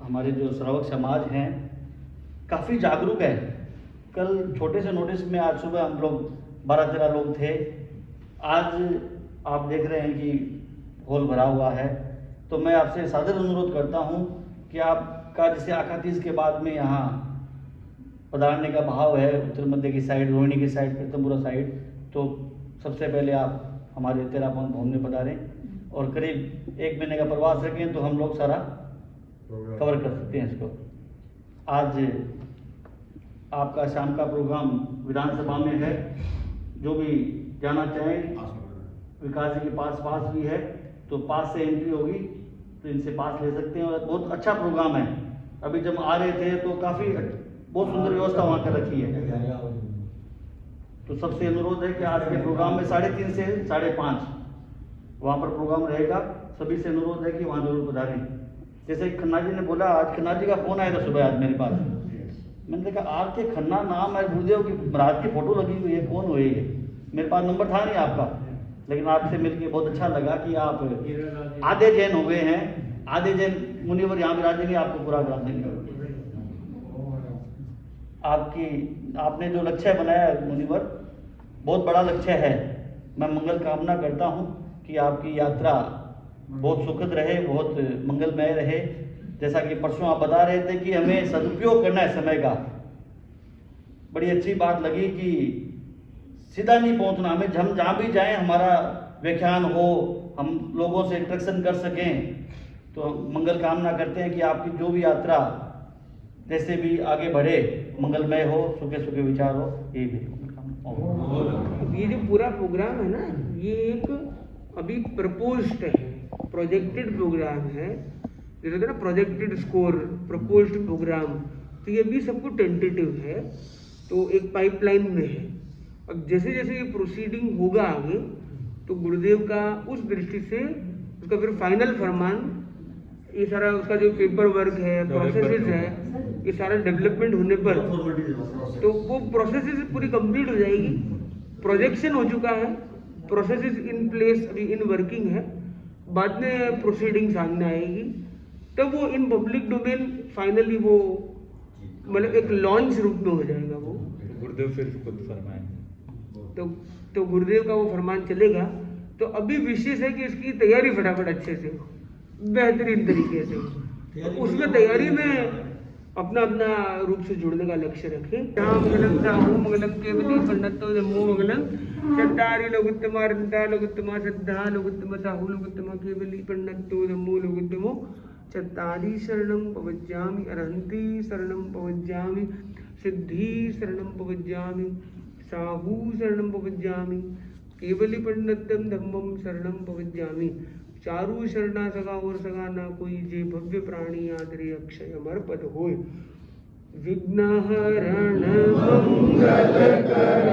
हमारे जो श्रावक समाज हैं काफ़ी जागरूक है। कल छोटे से नोटिस में आज सुबह हम लोग 12-13 लोग थे, आज आप देख रहे हैं कि हॉल भरा हुआ है। तो मैं आपसे सादर अनुरोध करता हूँ कि आपका जैसे आखातीज के बाद में यहाँ पधारने का भाव है, उत्तर मध्य की साइड, रोहिणी की साइड, पीतमपुरा साइड, तो सबसे पहले आप हमारे तेरापन भवन में पधारें और करीब 1 महीने का प्रवास रखें तो हम लोग सारा कवर कर सकते हैं इसको। आज आपका शाम का प्रोग्राम विधानसभा में है, जो भी जाना चाहें विकास जी के पास भी है, तो पास से एंट्री होगी तो इनसे पास ले सकते हैं। और बहुत अच्छा प्रोग्राम है। अभी जब आ रहे थे तो काफ़ी बहुत सुंदर व्यवस्था वहाँ कर रखी है। तो सबसे अनुरोध है कि आज के प्रोग्राम में 3:30 से 5:30 वहाँ पर प्रोग्राम रहेगा। सभी से अनुरोध है कि वहाँ जरूर पधारें। जैसे खन्ना जी ने बोला, आज खन्ना जी का फ़ोन आया था सुबह आज मेरे पास। मैंने देखा आर के खन्ना नाम है, गुरुदेव की महाराज की फोटो लगी हुई है, कौन हुई है? मेरे पास नंबर था नहीं आपका, लेकिन आपसे मिलकर बहुत अच्छा लगा कि आप आधे जैन हो गए हैं। आधे जैन मुनिवर यहाँ विराजेंगे, आपको पूरा करा देंगे। आपने जो लक्ष्य बनाया है मुनिवर, बहुत बड़ा लक्ष्य है। मैं मंगल कामना करता हूँ कि आपकी यात्रा बहुत सुखद रहे, बहुत मंगलमय रहे। जैसा कि परसों आप बता रहे थे कि हमें सदुपयोग करना है समय का, बड़ी अच्छी बात लगी कि सीधा नहीं पहुंचना, हमें हम जहाँ भी जाएं हमारा व्याख्यान हो, हम लोगों से इंटरेक्शन कर सकें। तो मंगल कामना करते हैं कि आपकी जो भी यात्रा जैसे भी आगे बढ़े, मंगलमय हो, सुखे सुखे विचार हो, यही भी कामना।
ये जो पूरा प्रोग्राम है ना, ये एक अभी प्रपोज्ड है, प्रोजेक्टेड प्रोग्राम है। जैसे ना प्रोजेक्टेड स्कोर, प्रपोज्ड प्रोग्राम, तो ये भी सबको टेंटेटिव है, तो एक पाइपलाइन में है। अब जैसे जैसे ये प्रोसीडिंग होगा आगे, तो गुरुदेव का उस दृष्टि से उसका फिर फाइनल फरमान, ये सारा उसका जो पेपर वर्क है, प्रोसेसेस है, ये सारा डेवलपमेंट होने पर तो वो प्रोसेसेस पूरी कंप्लीट हो जाएगी। प्रोजेक्शन हो चुका है, प्रोसेसेस इन प्लेस, अभी इन वर्किंग है। बाद में प्रोसीडिंग सामने आएगी, तब वो इन पब्लिक डोमेन फाइनली वो मतलब एक लॉन्च रूप में हो जाएगा। वो
गुरुदेव फिर खुद फरमाएंगे,
तो गुरुदेव का वो फरमान चलेगा। तो अभी विशेष है कि इसकी तैयारी फटाफट अच्छे से हो, बेहतरीन तरीके से हो। तो उसमें तैयारी में अपना अपना रूप से जुड़ने का लक्ष्य रखें। राम मंगलम साहू मंगलम केवली पंडितो नमो मंगलम चट्टारी लोगुत्तमा रंता लोगुत्तमा श्रद्धा लोगुत्तमा साहू लोगुत्तमा केवली पंडितो नमो लोगुत्तमो चत्तारी शरणं पवज्जामि अरहन्ति शरणं पवज्जामि सिद्धि शरणं पवज्जामि साहू शरणं पवज्जामि केवली पंडितम धम्मम शरणं पवज्जामि चारू शरणा सगा और सगा ना कोई जे भव्य प्राणी आदरे अक्षय अमर पद होय। विघ्नहरण मंगल